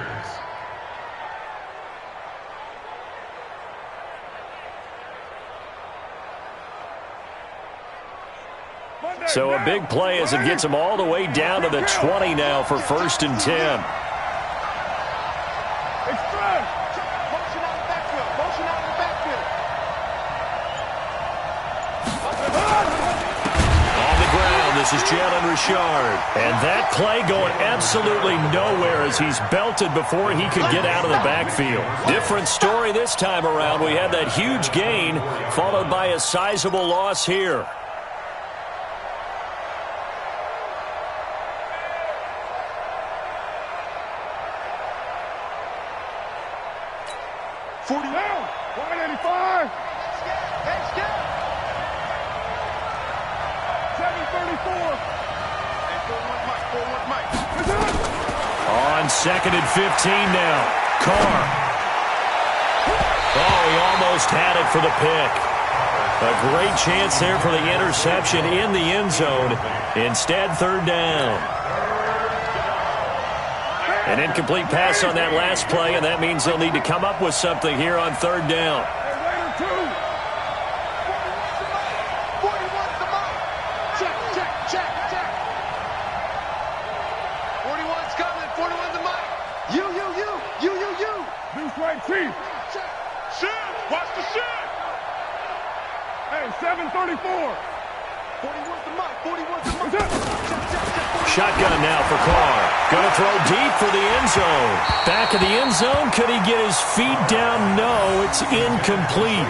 So a big play as it gets him all the way down to the 20 now for 1st and 10. This is Jalen Richard. And that play going absolutely nowhere as he's belted before he could get out of the backfield. Different story this time around. We had that huge gain followed by a sizable loss here. On 2nd and 15 now. Carr. Oh, he almost had it for the pick. A great chance there for the interception in the end zone. Instead, 3rd down. An incomplete pass on that last play, and that means they'll need to come up with something here on 3rd down. Watch the shit! Hey, 734. 41's the mic. 41's the mic. Shotgun now for Carr. Going to throw deep for the end zone. Back of the end zone. Could he get his feet down? No, it's incomplete.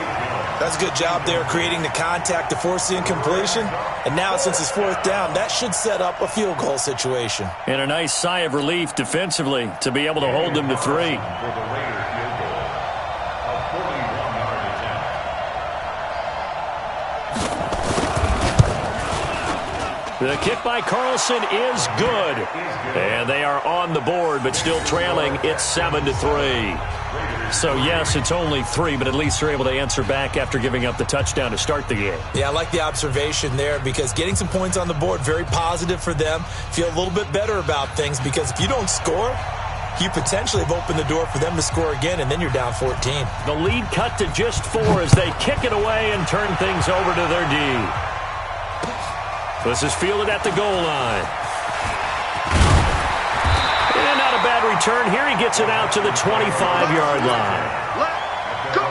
That's a good job there creating the contact to force the incompletion. And now since it's 4th down, that should set up a field goal situation. And a nice sigh of relief defensively to be able to hold them to 3. The kick by Carlson is good. And they are on the board, but still trailing. It's 7-3. So, yes, it's only 3, but at least they're able to answer back after giving up the touchdown to start the game. Yeah, I like the observation there because getting some points on the board, very positive for them. Feel a little bit better about things because if you don't score, you potentially have opened the door for them to score again, and then you're down 14. The lead cut to just 4 as they kick it away and turn things over to their D. This is fielded at the goal line. And not a bad return here. He gets it out to the 25-yard line. Let's go.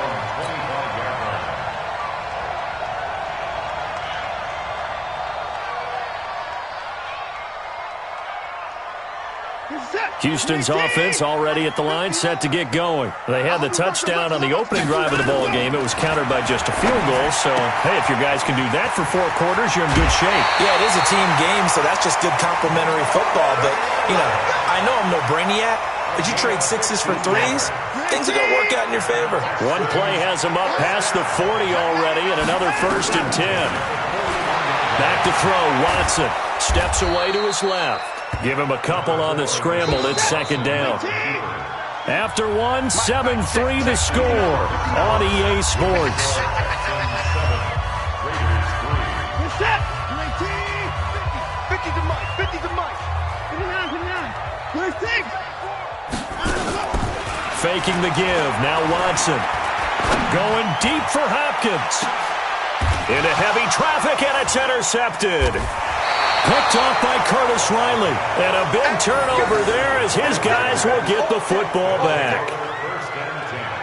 He's set. Houston's offense already at the line, set to get going. They had the touchdown on the opening drive of the ball game. It was countered by just a field goal. So, hey, if your guys can do that for 4 quarters, you're in good shape. Yeah, it is a team game, so that's just good complementary football. But, I know I'm no brainiac, but you trade 6s for 3s, things are going to work out in your favor. One play has them up past the 40 already, and another 1st and 10. Back to throw, Watson steps away to his left. Give him a couple on the scramble. It's 2nd down. After 1, 7-3 the score on EA Sports. Set. 50 to Mike. 50 to Mike. 59. 26. Faking the give. Now Watson. Going deep for Hopkins. Into heavy traffic, and it's intercepted. Picked off by Curtis Riley. And a big turnover there as his guys will get the football back.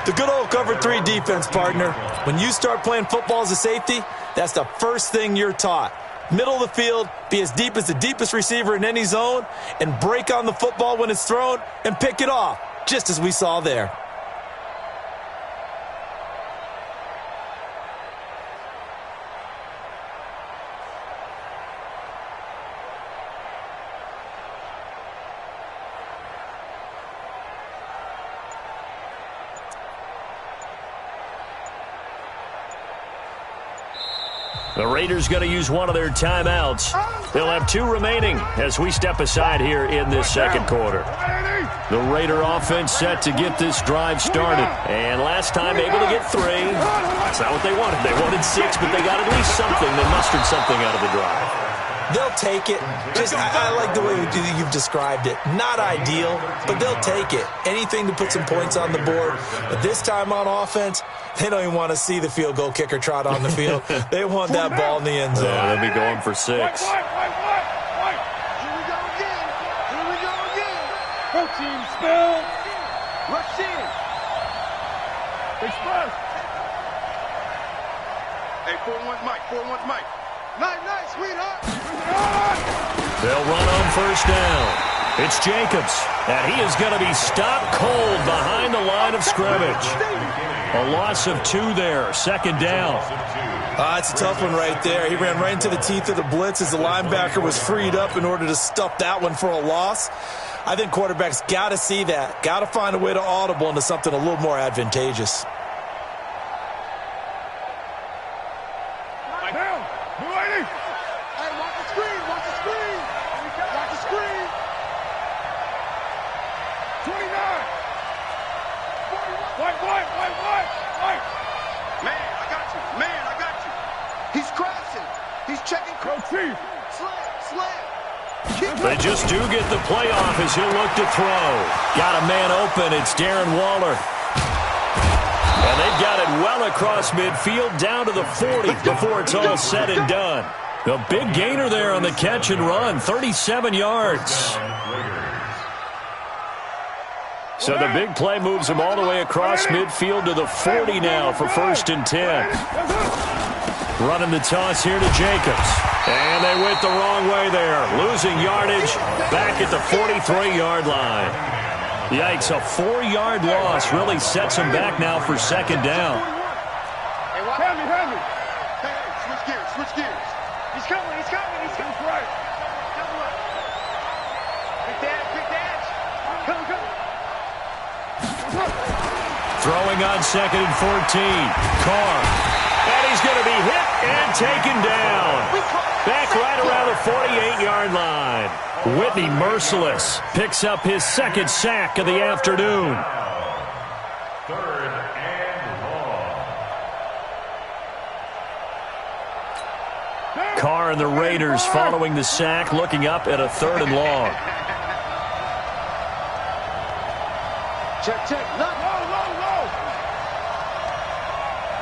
The good old cover 3 defense, partner. When you start playing football as a safety, that's the first thing you're taught. Middle of the field, be as deep as the deepest receiver in any zone, and break on the football when it's thrown and pick it off, just as we saw there. The Raiders going to use one of their timeouts. They'll have 2 remaining as we step aside here in this 2nd quarter. The Raider offense set to get this drive started. And last time able to get 3. That's not what they wanted. They wanted 6, but they got at least something. They mustered something out of the drive. They'll take it. I like the way you've described it. Not ideal, but they'll take it. Anything to put some points on the board. But this time on offense, they don't even want to see the field goal kicker trot on the field. They want that ball in the end zone. Yeah, they'll be going for 6. Here we go again. Both teams spill. Rush in. Express. Hey, 4-1's Mike. 4-1's Mike. Night, sweetheart. They'll run on 1st down. It's Jacobs, and he is going to be stopped cold behind the line of scrimmage. A loss of 2 there, 2nd down. It's a tough one right there. He ran right into the teeth of the blitz as the linebacker was freed up in order to stuff that one for a loss. I think quarterbacks got to see that, got to find a way to audible into something a little more advantageous. They just do get the play off as he'll look to throw. Got a man open. It's Darren Waller. And they've got it well across midfield down to the 40 before it's all said and done. A big gainer there on the catch and run, 37 yards. So the big play moves him all the way across midfield to the 40 now for 1st and 10. Running the toss here to Jacobs. And they went the wrong way there. Losing yardage back at the 43-yard line. Yikes, a 4-yard loss really sets him back now for 2nd down. Hand me. Hey, switch gears. He's coming right. Big dash. Come. Throwing on 2nd and 14. Carr. And he's going to be hit and taken down. Back right around the 48-yard line. Whitney Merciless picks up his 2nd sack of the afternoon. 3rd and long. Carr and the Raiders following the sack, looking up at a 3rd and long. Check. Low.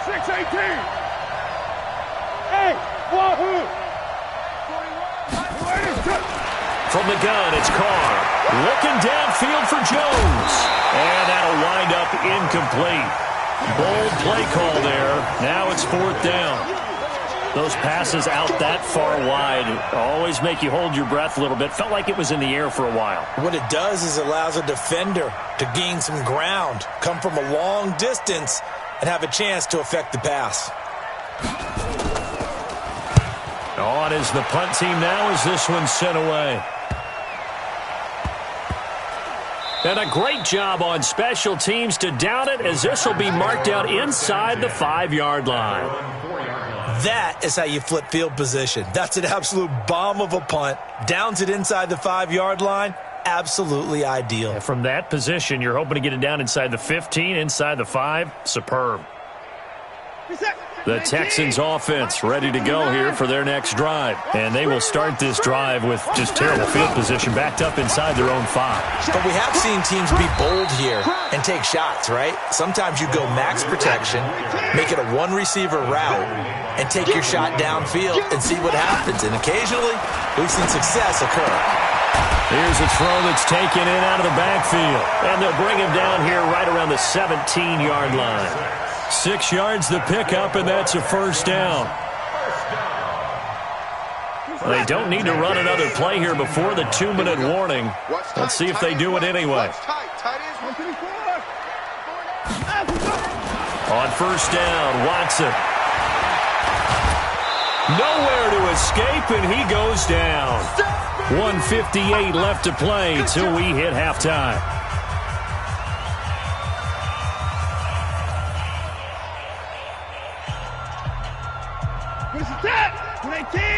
6-18. Hey, wahoo. From the gun, it's Carr. Looking downfield for Jones. And that'll wind up incomplete. Bold play call there. Now it's 4th down. Those passes out that far wide always make you hold your breath a little bit. Felt like it was in the air for a while. What it does is it allows a defender to gain some ground, come from a long distance, and have a chance to affect the pass. On is the punt team now as this one's sent away. And a great job on special teams to down it, as this will be marked out inside the 5-yard line. That is how you flip field position. That's an absolute bomb of a punt. Downs it inside the 5-yard line. Absolutely ideal. And from that position, you're hoping to get it down inside the 15, inside the 5. Superb. The Texans offense ready to go here for their next drive. And they will start this drive with just terrible field position backed up inside their own 5. But we have seen teams be bold here and take shots, right? Sometimes you go max protection, make it a one-receiver route, and take your shot downfield and see what happens. And occasionally, we've seen success occur. Here's a throw that's taken in out of the backfield. And they'll bring him down here right around the 17-yard line. 6 yards the pickup, and that's a first down. They don't need to run another play here before the 2-minute warning. Let's see if they do it anyway. On first down, Watson. Nowhere to escape, and he goes down. 1:58 left to play till we hit halftime.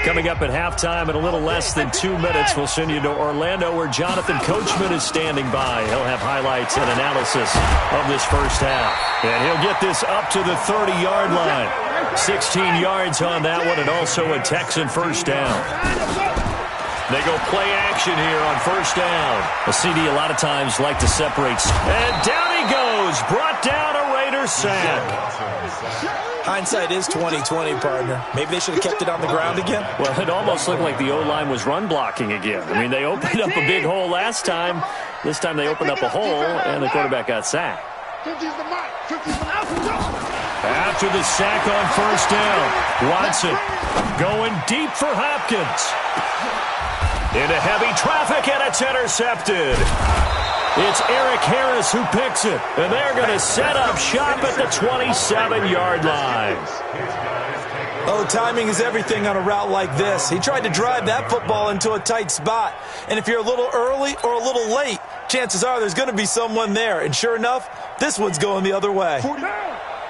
Coming up at halftime in a little less than 2 minutes, we'll send you to Orlando where Jonathan Coachman is standing by. He'll have highlights and analysis of this first half. And he'll get this up to the 30-yard line. 16 yards on that one, and also a Texan first down. They go play action here on first down. A CD a lot of times like to separate. And down he goes. Brought down a Raider sack. Hindsight is 20/20, partner. Maybe they should have kept it on the ground again. Well, it almost looked like the O-line was run blocking again. I mean, they opened up a big hole last time. This time they opened up a hole, and the quarterback got sacked. After the sack on first down, Watson going deep for Hopkins. Into heavy traffic, and it's intercepted. It's Eric Harris who picks it, and they're going to set up shop at the 27-yard line. Oh, timing is everything on a route like this. He tried to drive that football into a tight spot, and if you're a little early or a little late, chances are there's going to be someone there, and sure enough, this one's going the other way.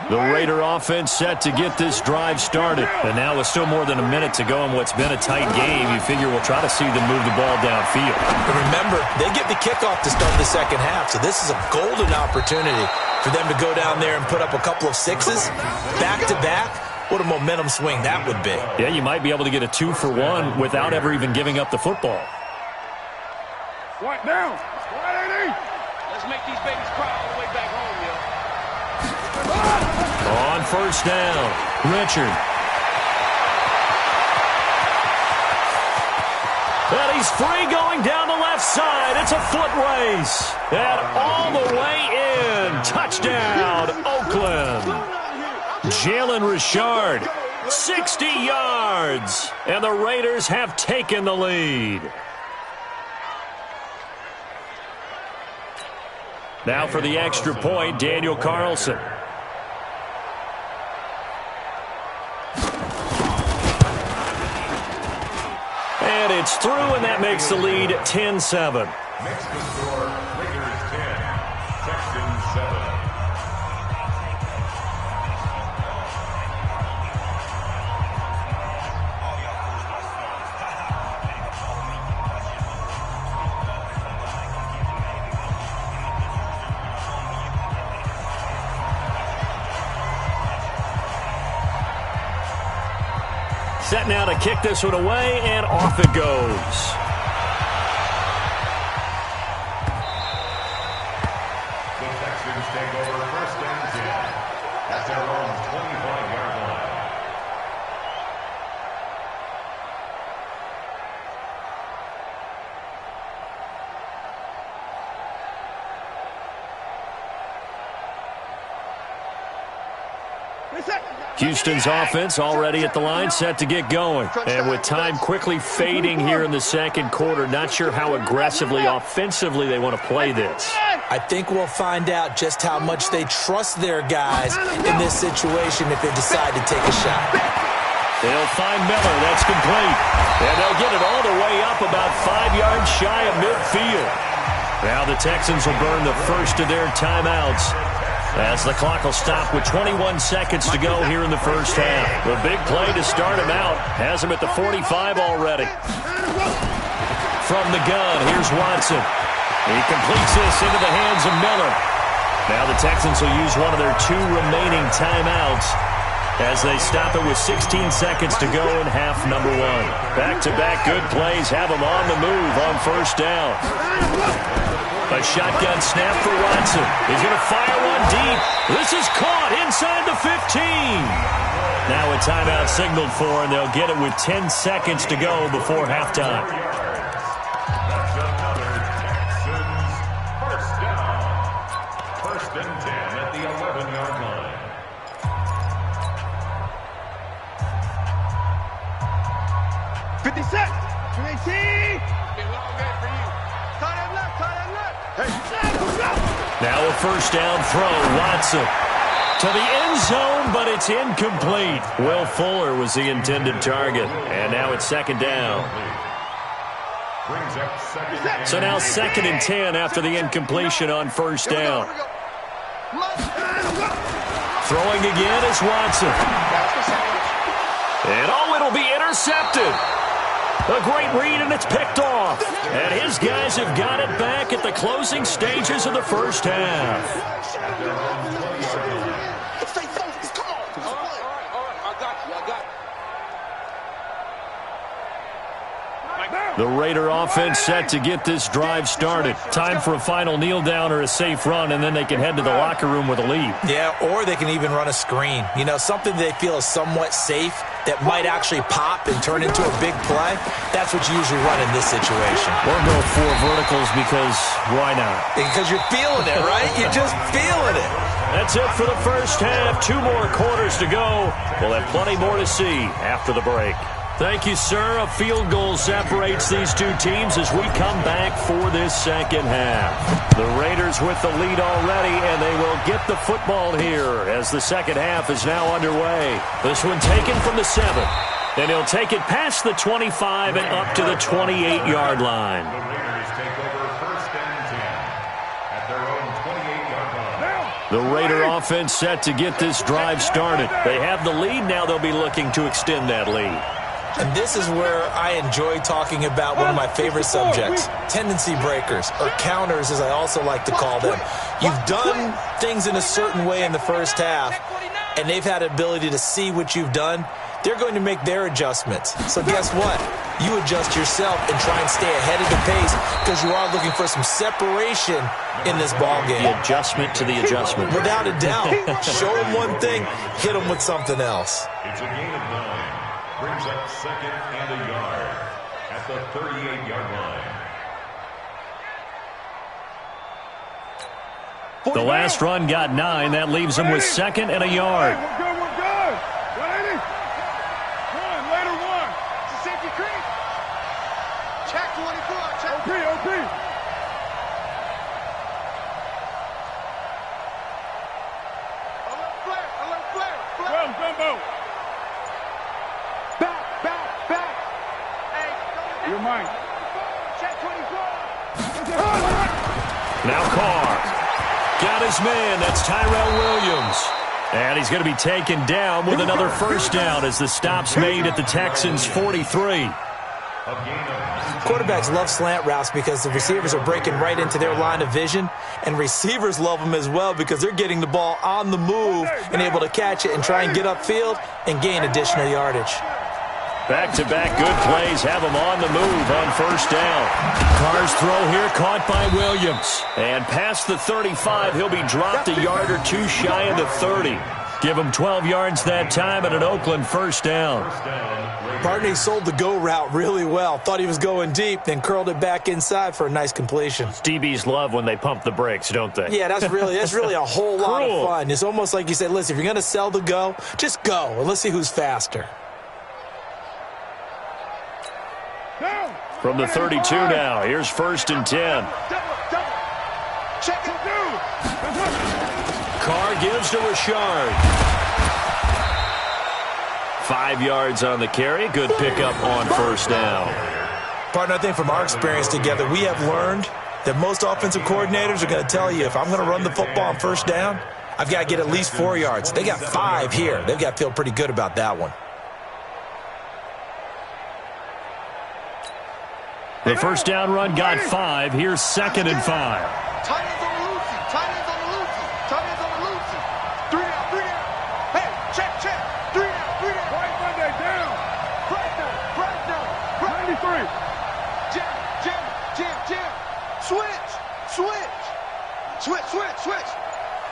The Raider offense set to get this drive started. And now with still more than a minute to go in what's been a tight game, you figure we'll try to see them move the ball downfield. And remember, they get the kickoff to start the second half, so this is a golden opportunity for them to go down there and put up a couple of sixes back-to-back. What a momentum swing that would be. Yeah, you might be able to get a 2-for-1 without ever even giving up the football. Right down. Let's make these babies cry all the way back home, yo. On first down, Richard. And he's free going down the left side. It's a foot race. And all the way in. Touchdown, Oakland. Jalen Richard, 60 yards. And the Raiders have taken the lead. Now for the extra point, Daniel Carlson. And it's through, and that makes the lead 10-7. Next to score, Raiders 10, Texans 7. Set now to kick this one away, and off it goes. The Texans take over first and 10 at their own 25-yard line. Houston's offense already at the line, set to get going. And with time quickly fading here in the second quarter, not sure how aggressively, offensively they want to play this. I think we'll find out just how much they trust their guys in this situation if they decide to take a shot. They'll find Miller. That's complete. And they'll get it all the way up about 5 yards shy of midfield. Now the Texans will burn the first of their timeouts as the clock will stop with 21 seconds to go here in the first half. The big play to start him out has him at the 45 already. From the gun, here's Watson. He completes this into the hands of Miller. Now the Texans will use one of their 2 remaining timeouts as they stop it with 16 seconds to go in half number 1. Back-to-back good plays have them on the move on first down. A shotgun snap for Watson. He's going to fire one deep. This is caught inside the 15. Now a timeout signaled for, and they'll get it with 10 seconds to go before halftime. That's another Texans first down. First and 10 at the 11-yard line. Now a first down throw. Watson to the end zone, but it's incomplete. Will Fuller was the intended target. And now it's second down. Brings up second. So now second and 10 after the incompletion on first down. Throwing again is Watson. And it'll be intercepted. A great read, and it's picked off. And his guys have got it back at the closing stages of the first half. The Raider offense set to get this drive started. Time for a final kneel down or a safe run, and then they can head to the locker room with a lead. Yeah, or they can even run a screen. You know, something they feel is somewhat safe that might actually pop and turn into a big play. That's what you usually run in this situation. Or go 4 verticals because why not? Because you're feeling it, right? You're just feeling it. That's it for the first half. 2 more quarters to go. We'll have plenty more to see after the break. Thank you, sir. A field goal separates these 2 teams as we come back for this second half. The Raiders with the lead already, and they will get the football here as the second half is now underway. This one taken from the 7. And he'll take it past the 25 and up to the 28-yard line. The Raiders take over first and 10 at their own 28-yard line. The Raider offense set to get this drive started. They have the lead. Now they'll be looking to extend that lead. And this is where I enjoy talking about one of my favorite subjects, tendency breakers, or counters as I also like to call them. You've done things in a certain way in the first half, and they've had the ability to see what you've done. They're going to make their adjustments. So guess what? You adjust yourself and try and stay ahead of the pace because you are looking for some separation in this ballgame. The adjustment to the adjustment. Without a doubt. Show them one thing, hit them with something else. It's a gain of 9. Brings up second and a yard at the 38-yard line. The last run got 9. That leaves them with second and a yard. We're good. 180. One, later one. It's a safety creek. Check 24. Check. OP. Alert flare. Well, gumbo. Back. Hey, you're mine. Check 24. Now Carr. Got his man. That's Tyrell Williams. And he's going to be taken down with another first down as the stop's made at the Texans' 43. Quarterbacks love slant routes because the receivers are breaking right into their line of vision, and receivers love them as well because they're getting the ball on the move and able to catch it and try and get upfield and gain additional yardage. Back-to-back good plays have him on the move on first down. Carr's throw here caught by Williams. And past the 35, he'll be dropped a yard or 2 shy of the 30. Give him 12 yards that time and an Oakland first down. Partner, he sold the go route really well. Thought he was going deep, then curled it back inside for a nice completion. DBs love when they pump the brakes, don't they? Yeah, that's really a whole lot of fun. It's almost like you said, listen, if you're going to sell the go, just go, and let's see who's faster. From the 32 now, here's 1st and 10. Carr gives to Richard. 5 yards on the carry. Good pickup on 1st down. Partner, I think from our experience together, we have learned that most offensive coordinators are going to tell you, if I'm going to run the football on 1st down, I've got to get at least 4 yards. They got 5 here. They've got to feel pretty good about that one. The 1st down run got 5. Here's 2nd and 5. Tight ends on the loosey. Tight ends on the loosey. Tight ends on the loosey. 3 down, 3 down. Hey, check. 3 down, 3 down. Right Monday, down. Right down. 93. Jam. Switch.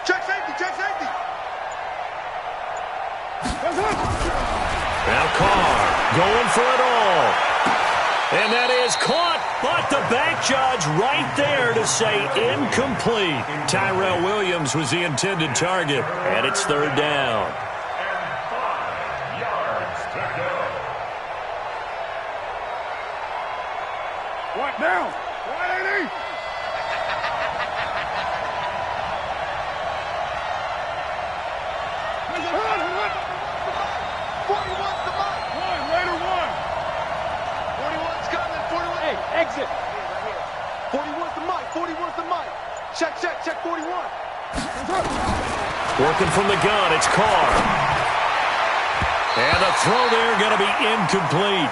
Check safety. Now Carr going for it all. And that is caught, but the back judge right there to say incomplete. Tyrell Williams was the intended target, and it's 3rd down. And 5 yards to go. What now? What ain't he? Exit. 41's the mic. Check 41. Working from the gun, it's Carr. And the throw there going to be incomplete.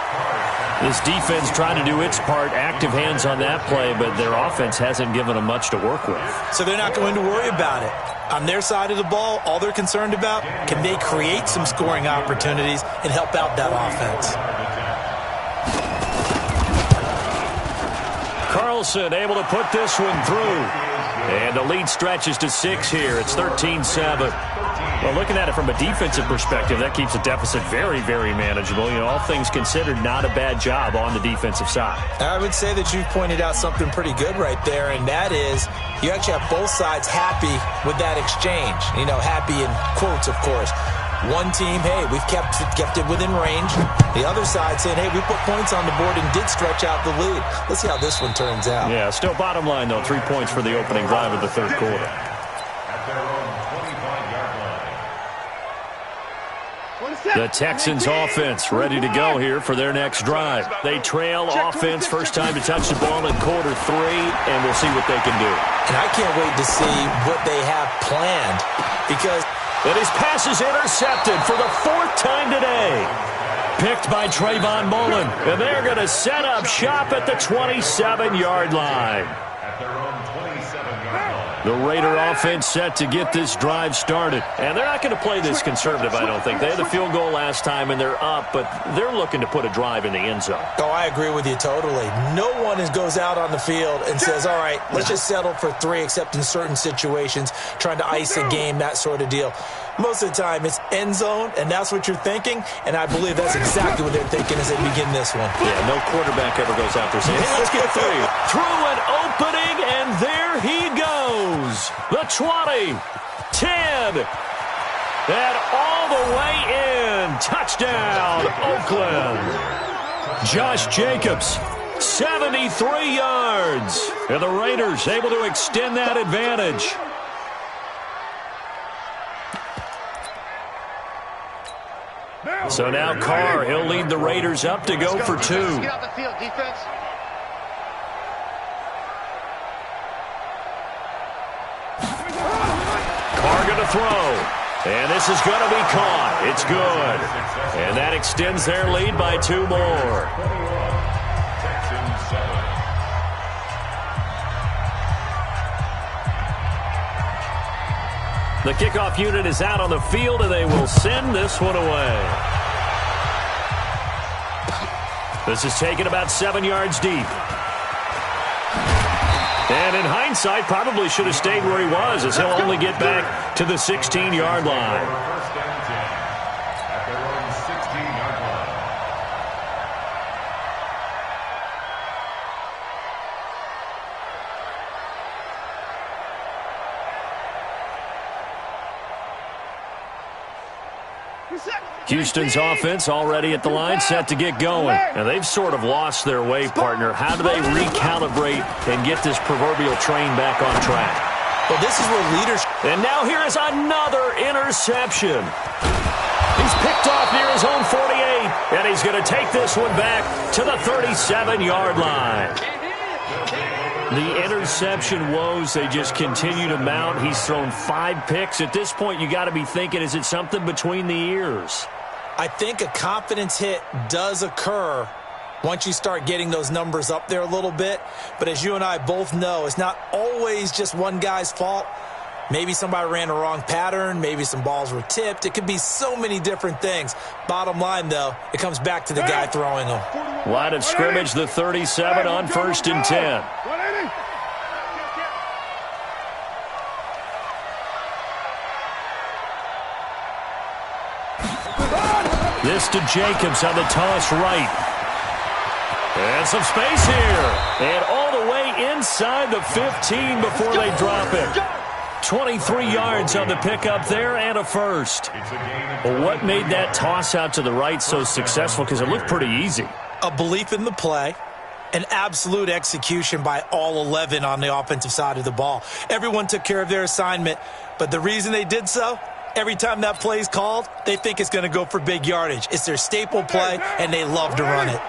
This defense trying to do its part, active hands on that play, but their offense hasn't given them much to work with. So they're not going to worry about it. On their side of the ball, all they're concerned about, can they create some scoring opportunities and help out that offense? Carlson able to put this one through. And the lead stretches to 6 here. It's 13-7. Well, looking at it from a defensive perspective, that keeps the deficit very, very manageable. You know, all things considered, not a bad job on the defensive side. I would say that you've pointed out something pretty good right there, and that is you actually have both sides happy with that exchange. You know, happy in quotes, of course. One team, hey, we've kept it within range. The other side saying, hey, we put points on the board and did stretch out the lead. Let's see how this one turns out. Yeah, still bottom line, though, 3 points for the opening drive of the 3rd quarter. At their own 25-yard line. The Texans offense ready to go here for their next drive. They trail offense, first time to touch the ball in quarter 3, and we'll see what they can do. And I can't wait to see what they have planned because... And his pass is intercepted for the 4th time today. Picked by Trayvon Mullen. And they're going to set up shop at the 27-yard line. At their own 27-yard line. The Raider offense set to get this drive started. And they're not going to play this conservative, I don't think. They had the field goal last time, and they're up, but they're looking to put a drive in the end zone. Oh, I agree with you totally. No one goes out on the field and says, all right, let's just settle for 3, except in certain situations, trying to ice a game, that sort of deal. Most of the time, it's end zone, and that's what you're thinking, and I believe that's exactly what they're thinking as they begin this one. Yeah, no quarterback ever goes out there saying, hey, let's get 3. Through an opening, and there he goes. The 20, 10, and all the way in. Touchdown, Oakland. Josh Jacobs, 73 yards. And the Raiders able to extend that advantage. So now Carr, he'll lead the Raiders up to go for 2. Get out the field, defense. Carr going to throw. And this is going to be caught. It's good. And that extends their lead by 2 more. Texans 7. The kickoff unit is out on the field, and they will send this one away. This is taken about 7 yards deep. And in hindsight, probably should have stayed where he was, as he'll only get back to the 16-yard line. First and 10 at their own 16-yard line. Houston's offense already at the line, set to get going. And they've sort of lost their way, partner. How do they recalibrate and get this proverbial train back on track? Well, this is where leadership... And now here is another interception. He's picked off near his own 48, and he's going to take this one back to the 37-yard line. The interception woes, they just continue to mount. He's thrown 5 picks. At this point, you got to be thinking, is it something between the ears? I think a confidence hit does occur once you start getting those numbers up there a little bit. But as you and I both know, it's not always just one guy's fault. Maybe somebody ran a wrong pattern. Maybe some balls were tipped. It could be so many different things. Bottom line, though, it comes back to the guy throwing them. Line of scrimmage, the 37 on 1st and 10. This to Jacobs on the toss right. And some space here. And all the way inside the 15 before they drop it. 23 yards on the pickup there and a first. Well, what made that toss out to the right so successful? Because it looked pretty easy. A belief in the play. An absolute execution by all 11 on the offensive side of the ball. Everyone took care of their assignment. But the reason they did so, every time that play is called, they think it's going to go for big yardage. It's their staple play, and they love to run it.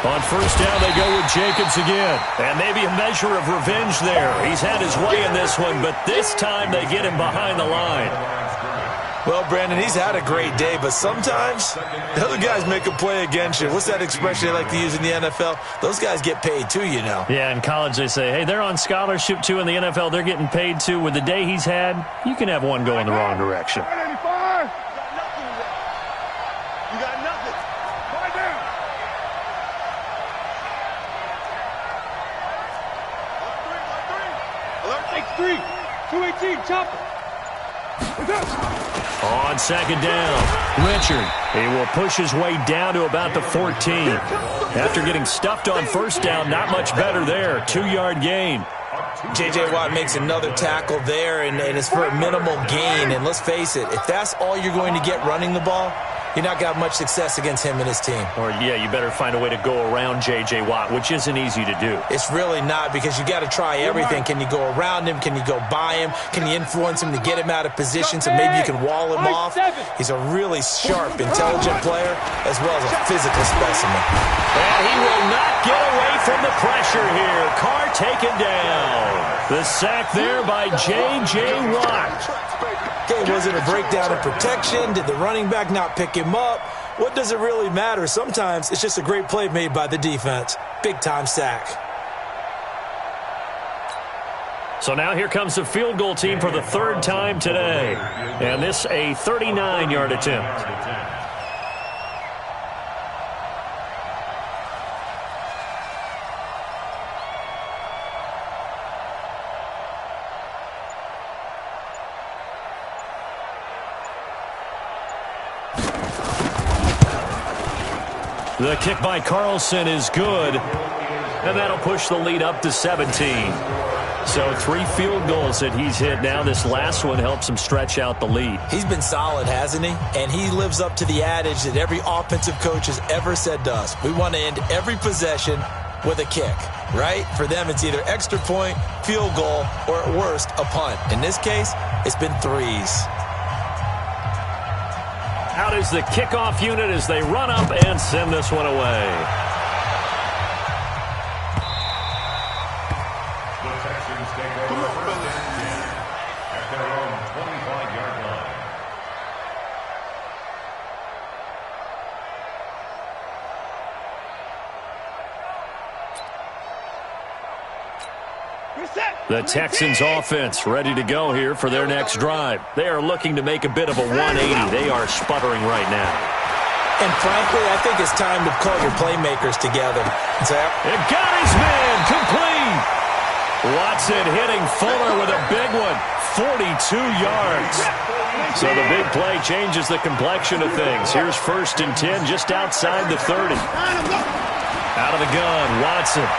On 1st down, they go with Jacobs again. And maybe a measure of revenge there. He's had his way in this one, but this time they get him behind the line. Well, Brandon, he's had a great day, but sometimes the other guys make a play against you. What's that expression they like to use in the NFL? Those guys get paid too, you know. Yeah, in college they say, hey, they're on scholarship too. In the NFL, they're getting paid too. With the day he's had, you can have one go in the wrong direction. On 2nd down, Richard. He will push his way down to about the 14. After getting stuffed on 1st down, not much better there. 2-yard gain. J.J. Watt makes another tackle there, and it's for a minimal gain. And let's face it, if that's all you're going to get running the ball, you're not going to have much success against him and his team. Or, yeah, you better find a way to go around J.J. Watt, which isn't easy to do. It's really not, because you got to try everything. Can you go around him? Can you go by him? Can you influence him to get him out of position so maybe you can wall him off? He's a really sharp, intelligent player as well as a physical specimen. And he will not get away from the pressure here. Carr taken down. The sack there by J.J. Watt. Okay, was it a breakdown in protection? Did the running back not pick him up? What does it really matter? Sometimes it's just a great play made by the defense. Big-time sack. So now here comes the field goal team for the 3rd time today. And this a 39-yard attempt. The kick by Carlson is good, and that'll push the lead up to 17. So 3 field goals that he's hit now. This last one helps him stretch out the lead. He's been solid, hasn't he? And he lives up to the adage that every offensive coach has ever said to us. We want to end every possession with a kick, right? For them, it's either extra point, field goal, or at worst, a punt. In this case, it's been 3s. Out is the kickoff unit as they run up and send this one away. The Texans take over 1st and 10 at their own 25-yard line. The Texans offense ready to go here for their next drive. They are looking to make a bit of a 180. They are sputtering right now. And frankly, I think it's time to call your playmakers together. It got his man complete. Watson hitting Fuller with a big one. 42 yards. So the big play changes the complexion of things. Here's 1st and 10 just outside the 30. Out of the gun, Watson.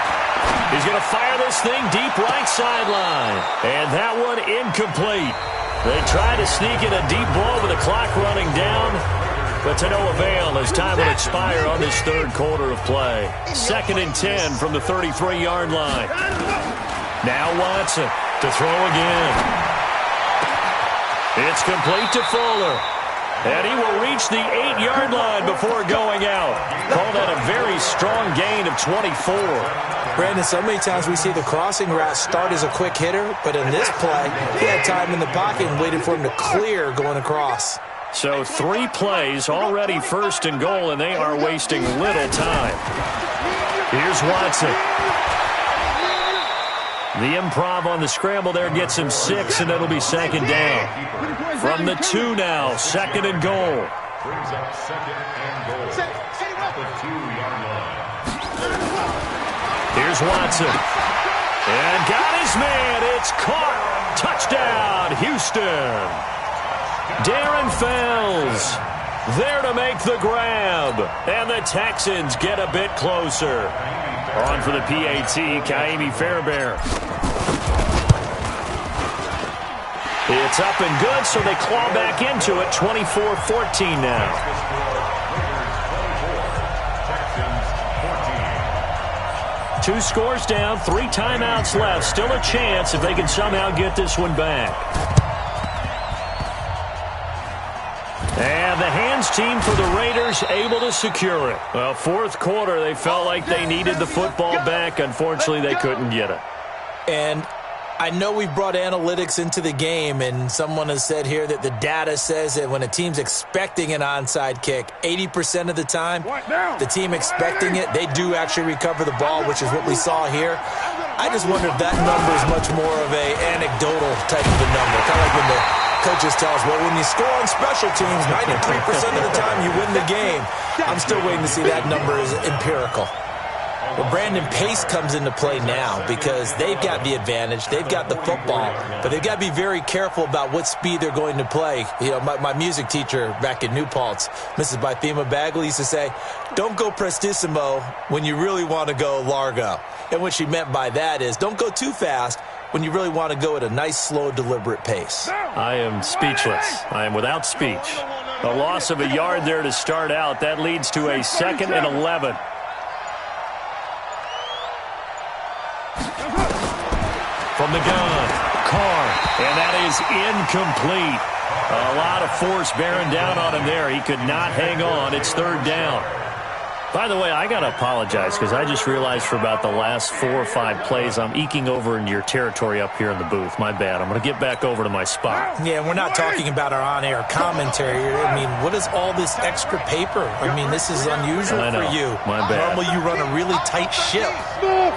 He's going to fire this thing deep right sideline. And that one incomplete. They tried to sneak in a deep ball with the clock running down, but to no avail as time will expire on this third quarter of play. 2nd and 10 from the 33-yard line. Now Watson to throw again. It's complete to Fuller. And he will reach the 8-yard line before going out. Call that a very strong gain of 24. Brandon, so many times we see the crossing route start as a quick hitter, but in this play, he had time in the pocket and waited for him to clear going across. So 3 plays, already 1st and goal, and they are wasting little time. Here's Watson. The improv on the scramble there gets him 6, and it'll be 2nd down. From the 2 now, 2nd and goal. Brings up 2nd and goal at the 2-yard line. Here's Watson. And got his man. It's caught. Touchdown, Houston. Darren Fells there to make the grab. And the Texans get a bit closer. On for the PAT, Kaimi Fairbairn. It's up and good, so they claw back into it. 24-14 now. 2 scores down, 3 timeouts left. Still a chance if they can somehow get this one back. And the hands team for the Raiders able to secure it. Well, 4th quarter, they felt like they needed the football back. Unfortunately, they couldn't get it. And I know we brought analytics into the game, and someone has said here that the data says that when a team's expecting an onside kick, 80% of the time, the team expecting it, they do actually recover the ball, which is what we saw here. I just wonder if that number is much more of an anecdotal type of a number, kind of like when the coaches tell us, well, when you score on special teams, 93% of the time you win the game. I'm still waiting to see that number is empirical. Well, Brandon, pace comes into play now because they've got the advantage. They've got the football, but they've got to be very careful about what speed they're going to play. You know, my music teacher back in New Paltz, Mrs. Bythema Bagley, used to say, don't go prestissimo when you really want to go largo. And what she meant by that is don't go too fast when you really want to go at a nice, slow, deliberate pace. I am speechless. I am without speech. A loss of a yard there to start out. That leads to a 2nd and 11. From the gun, Carr, and that is incomplete. A lot of force bearing down on him there. He could not hang on. It's 3rd down. By the way, I got to apologize because I just realized for about the last 4 or 5 plays, I'm eking over into your territory up here in the booth. My bad. I'm going to get back over to my spot. Yeah, we're not talking about our on-air commentary. I mean, what is all this extra paper? I mean, this is unusual for you. My bad. Normally you run a really tight ship.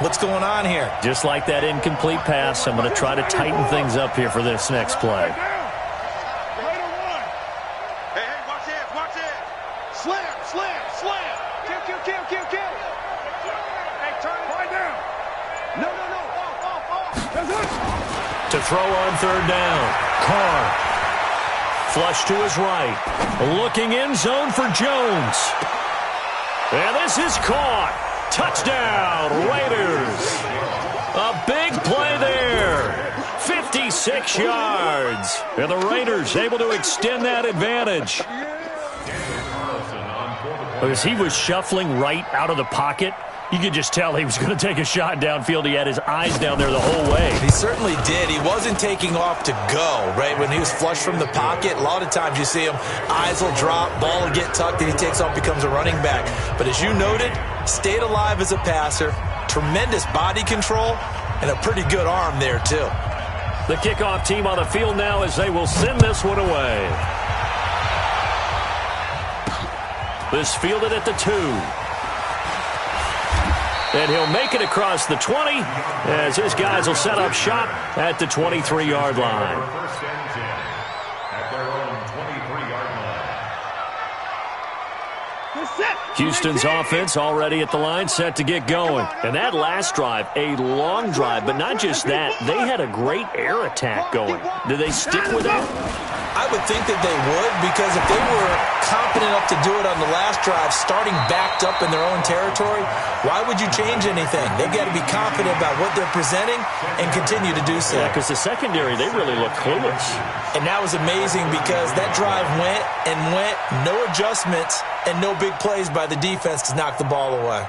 What's going on here? Just like that incomplete pass, I'm going to try to tighten things up here for this next play. To throw on 3rd down. Carr. Flush to his right. Looking end zone for Jones. And this is caught. Touchdown, Raiders. A big play there. 56 yards. And the Raiders able to extend that advantage. As he was shuffling right out of the pocket, you could just tell he was going to take a shot downfield. He had his eyes down there the whole way. He certainly did. He wasn't taking off to go, right? When he was flushed from the pocket, a lot of times you see him, eyes will drop, ball will get tucked, and he takes off, becomes a running back. But as you noted, stayed alive as a passer, tremendous body control, and a pretty good arm there, too. The kickoff team on the field now as they will send this one away. This fielded at the 2. And he'll make it across the 20 as his guys will set up shop at the 23-yard line. First and 10 at their own 23-yard line. Houston's offense already at the line, set to get going. And that last drive, a long drive, but not just that. They had a great air attack going. Did they stick with that? I would think that they would, because if they were confident enough to do it on the last drive, starting backed up in their own territory, why would you change anything? They've got to be confident about what they're presenting and continue to do so. Yeah, because the secondary, they really look clueless. And that was amazing because that drive went and went, no adjustments and no big plays by the defense to knock the ball away.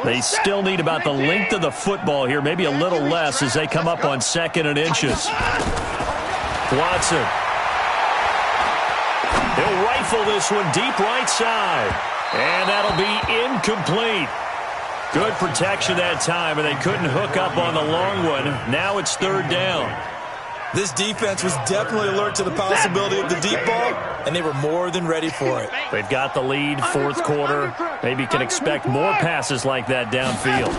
They still need about the length of the football here, maybe a little less as they come up on 2nd and inches. Watson. He'll rifle this one deep right side. And that'll be incomplete. Good protection that time, and they couldn't hook up on the long one. Now it's 3rd down. This defense was definitely alert to the possibility of the deep ball, and they were more than ready for it. They've got the lead, 4th quarter. Maybe can expect more passes like that downfield.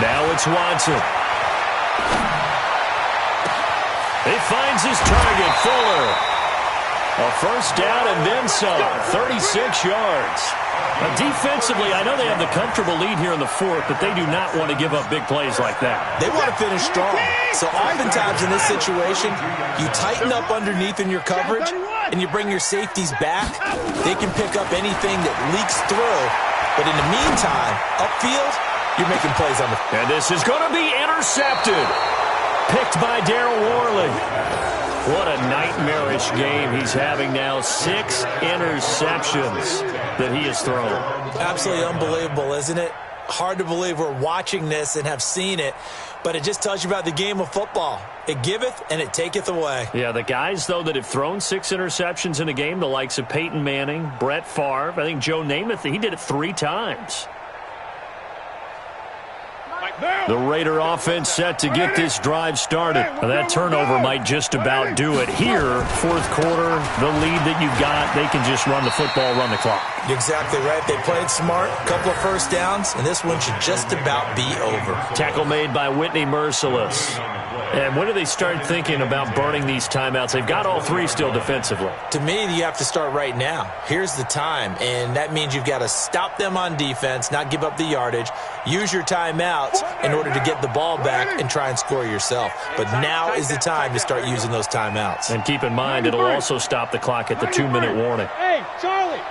Now it's Watson. He finds his target, Fuller. A 1st down and then some, 36 yards. Defensively, I know they have the comfortable lead here in the 4th, but they do not want to give up big plays like that. They want to finish strong. So oftentimes in this situation, you tighten up underneath in your coverage, and you bring your safeties back. They can pick up anything that leaks through. But in the meantime, upfield, you're making plays on the... And this is going to be intercepted. Picked by Darryl Worley. What a nightmarish game he's having now. 6 interceptions that he has thrown. Absolutely unbelievable, isn't it? Hard to believe we're watching this and have seen it, but it just tells you about the game of football. It giveth and it taketh away. Yeah, the guys, though, that have thrown 6 interceptions in a game, the likes of Peyton Manning, Brett Favre, I think Joe Namath, he did it 3 times. The Raider offense set to get this drive started. Now, that turnover might just about do it. Here, 4th quarter, the lead that you've got, they can just run the football, run the clock. You're exactly right. They played smart, a couple of 1st downs, and this one should just about be over. Tackle made by Whitney Merciless. And when do they start thinking about burning these timeouts? They've got all 3 still defensively. To me, you have to start right now. Here's the time, and that means you've got to stop them on defense, not give up the yardage, use your timeouts in order to get the ball back and try and score yourself. But now is the time to start using those timeouts. And keep in mind, it'll also stop the clock at the 2-minute warning. Hey, Charlie. All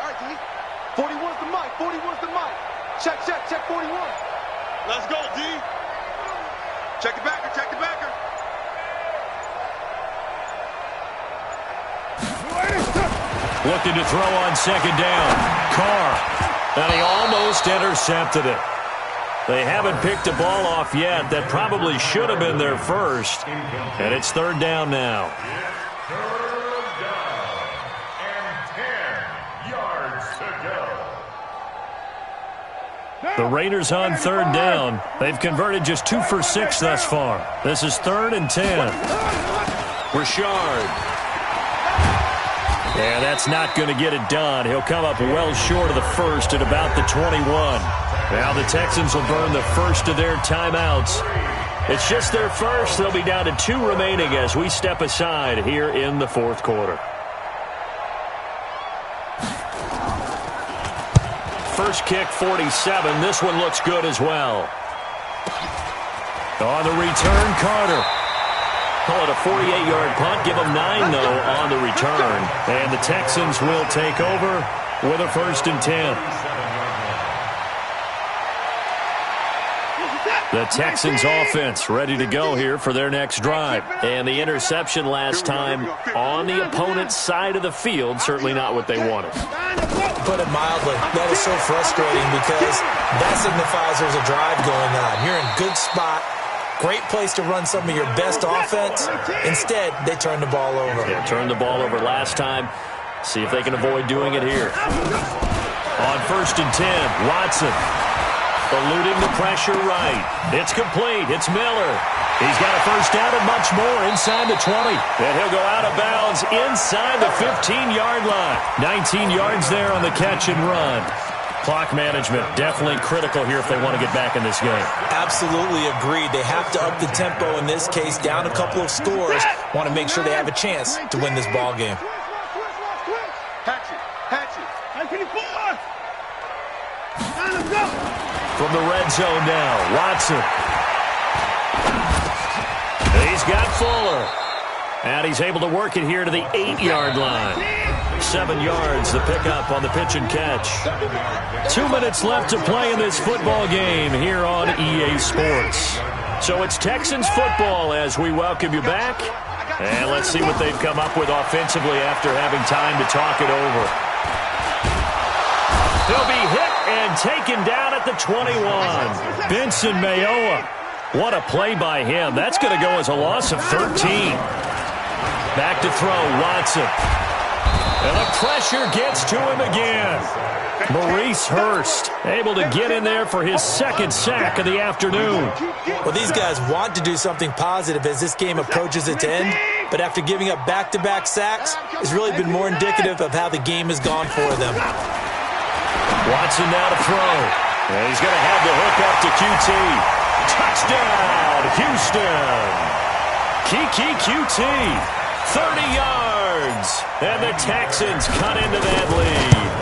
right, T. 41's the mic. 41's the mic. Check 41. Let's go, D. Check the backer. Looking to throw on 2nd down. Carr. And he almost intercepted it. They haven't picked a ball off yet. That probably should have been their first. And it's 3rd down now. 3rd down and 10 yards to go. The Raiders on 3rd down. They've converted just 2 for 6 thus far. This is 3rd and 10. Richard. Yeah, that's not going to get it done. He'll come up well short of the first at about the 21. Now the Texans will burn the first of their timeouts. It's just their first. They'll be down to 2 remaining as we step aside here in the 4th quarter. First kick, 47. This one looks good as well. On the return, Carter. Call it a 48-yard punt. Give them 9, though, on the return. And the Texans will take over with a 1st and 10. The Texans offense ready to go here for their next drive. And the interception last time on the opponent's side of the field, certainly not what they wanted. Put it mildly, that is so frustrating because that signifies there's a drive going on. You're in good spot. Great place to run some of your best offense. Instead, they turn the ball over. Yeah, turned the ball over last time. See if they can avoid doing it here. On 1st and 10, Watson. Eluding the pressure right. It's complete. It's Miller. He's got a 1st down and much more inside the 20. And he'll go out of bounds inside the 15-yard line. 19 yards there on the catch and run. Clock management definitely critical here if they want to get back in this game. Absolutely agreed. They have to up the tempo in this case, down a couple of scores. Want to make sure they have a chance to win this ball game. From the red zone now, Watson. He's got Fuller. And he's able to work it here to the 8-yard line. 7 yards, the pickup on the pitch and catch. 2 minutes left to play in this football game here on EA Sports. So it's Texans football as we welcome you back. And let's see what they've come up with offensively after having time to talk it over. He'll be hit and taken down at the 21. Benson Mayowa. What a play by him. That's going to go as a loss of 13. Back to throw, Watson. And the pressure gets to him again. Maurice Hurst able to get in there for his second sack of the afternoon. Well, these guys want to do something positive as this game approaches its end, but after giving up back-to-back sacks, it's really been more indicative of how the game has gone for them. Watson now to throw. And he's going to have the hook up to QT. Touchdown, Houston. Kiki QT, 30 yards. And the Texans cut into that lead.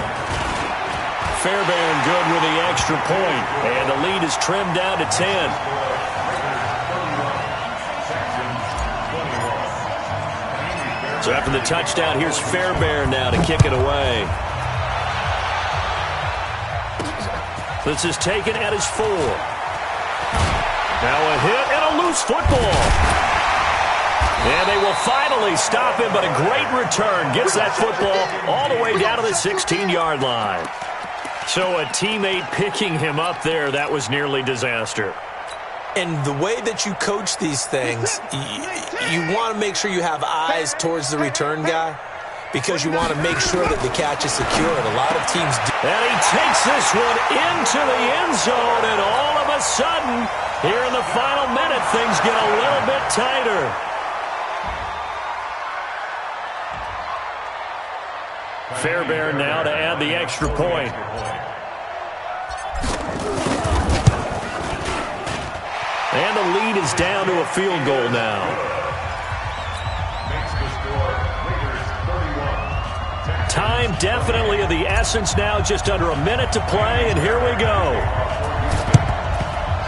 Fairbairn good with the extra point. And the lead is trimmed down to 10. So after the touchdown, here's Fairbairn now to kick it away. This is taken at his 4. Now a hit and a loose football. And they will finally stop him, but a great return. Gets that football all the way down to the 16-yard line. So a teammate picking him up there, that was nearly disaster. And the way that you coach these things, you want to make sure you have eyes towards the return guy because you want to make sure that the catch is secured. A lot of teams do. And he takes this one into the end zone, and all of a sudden, here in the final minute, things get a little bit tighter. Fairbairn now to add the extra point. And the lead is down to a field goal now. Time definitely of the essence now, just under a minute to play, and here we go.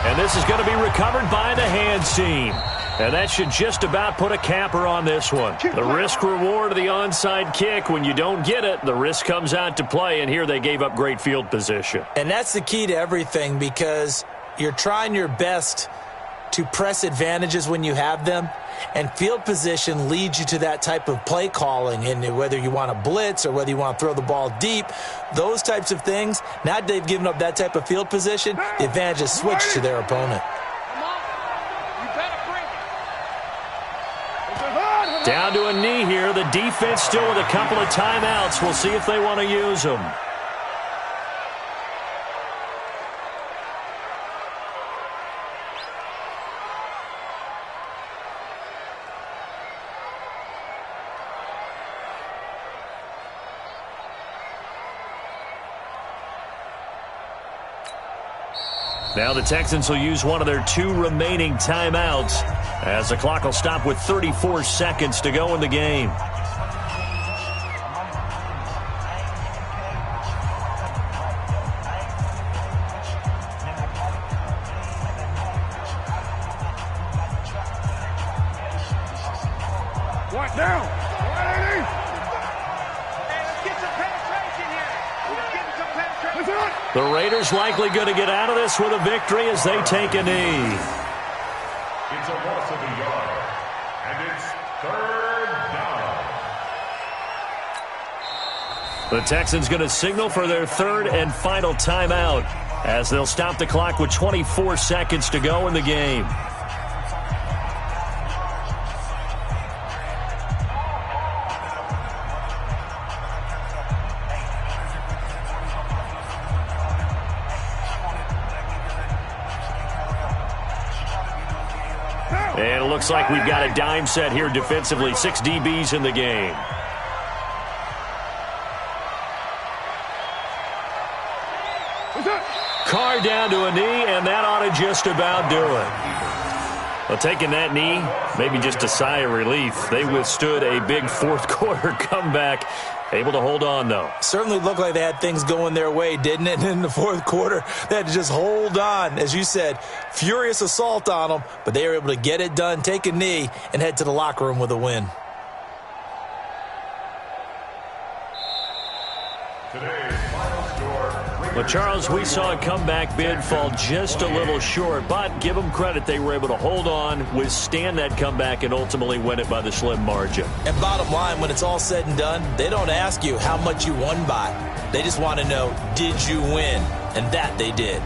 And this is going to be recovered by the hands team. And that should just about put a capper on this one. The risk-reward of the onside kick, when you don't get it, the risk comes out to play, and here they gave up great field position. And that's the key to everything because you're trying your best to press advantages when you have them, and field position leads you to that type of play calling, and whether you want to blitz or whether you want to throw the ball deep, those types of things, now that they've given up that type of field position, the advantage is switched to their opponent. Down to a knee here. The defense still with a couple of timeouts. We'll see if they want to use them. Now the Texans will use one of their 2 remaining timeouts as the clock will stop with 34 seconds to go in the game. What now? 180. Hey, let's get some penetration here. Let's get some penetration. The Raiders likely going to get out of this with a victory as they take a knee. It's a loss of a yard, and it's 3rd down. The Texans going to signal for their 3rd and final timeout as they'll stop the clock with 24 seconds to go in the game. And it looks like we've got a dime set here defensively. 6 DBs in the game. Carr down to a knee, and that ought to just about do it. Well, taking that knee, maybe just a sigh of relief. They withstood a big 4th quarter comeback. Able to hold on, though. Certainly looked like they had things going their way, didn't it? In the 4th quarter, they had to just hold on. As you said, furious assault on them, but they were able to get it done, take a knee, and head to the locker room with a win. Well, Charles, we saw a comeback bid fall just a little short, but give them credit. They were able to hold on, withstand that comeback, and ultimately win it by the slim margin. And bottom line, when it's all said and done, they don't ask you how much you won by. They just want to know, did you win? And that they did.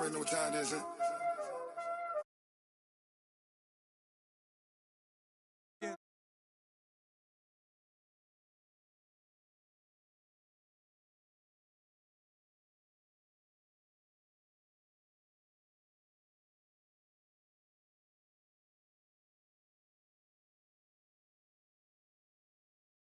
already know what time it is, huh?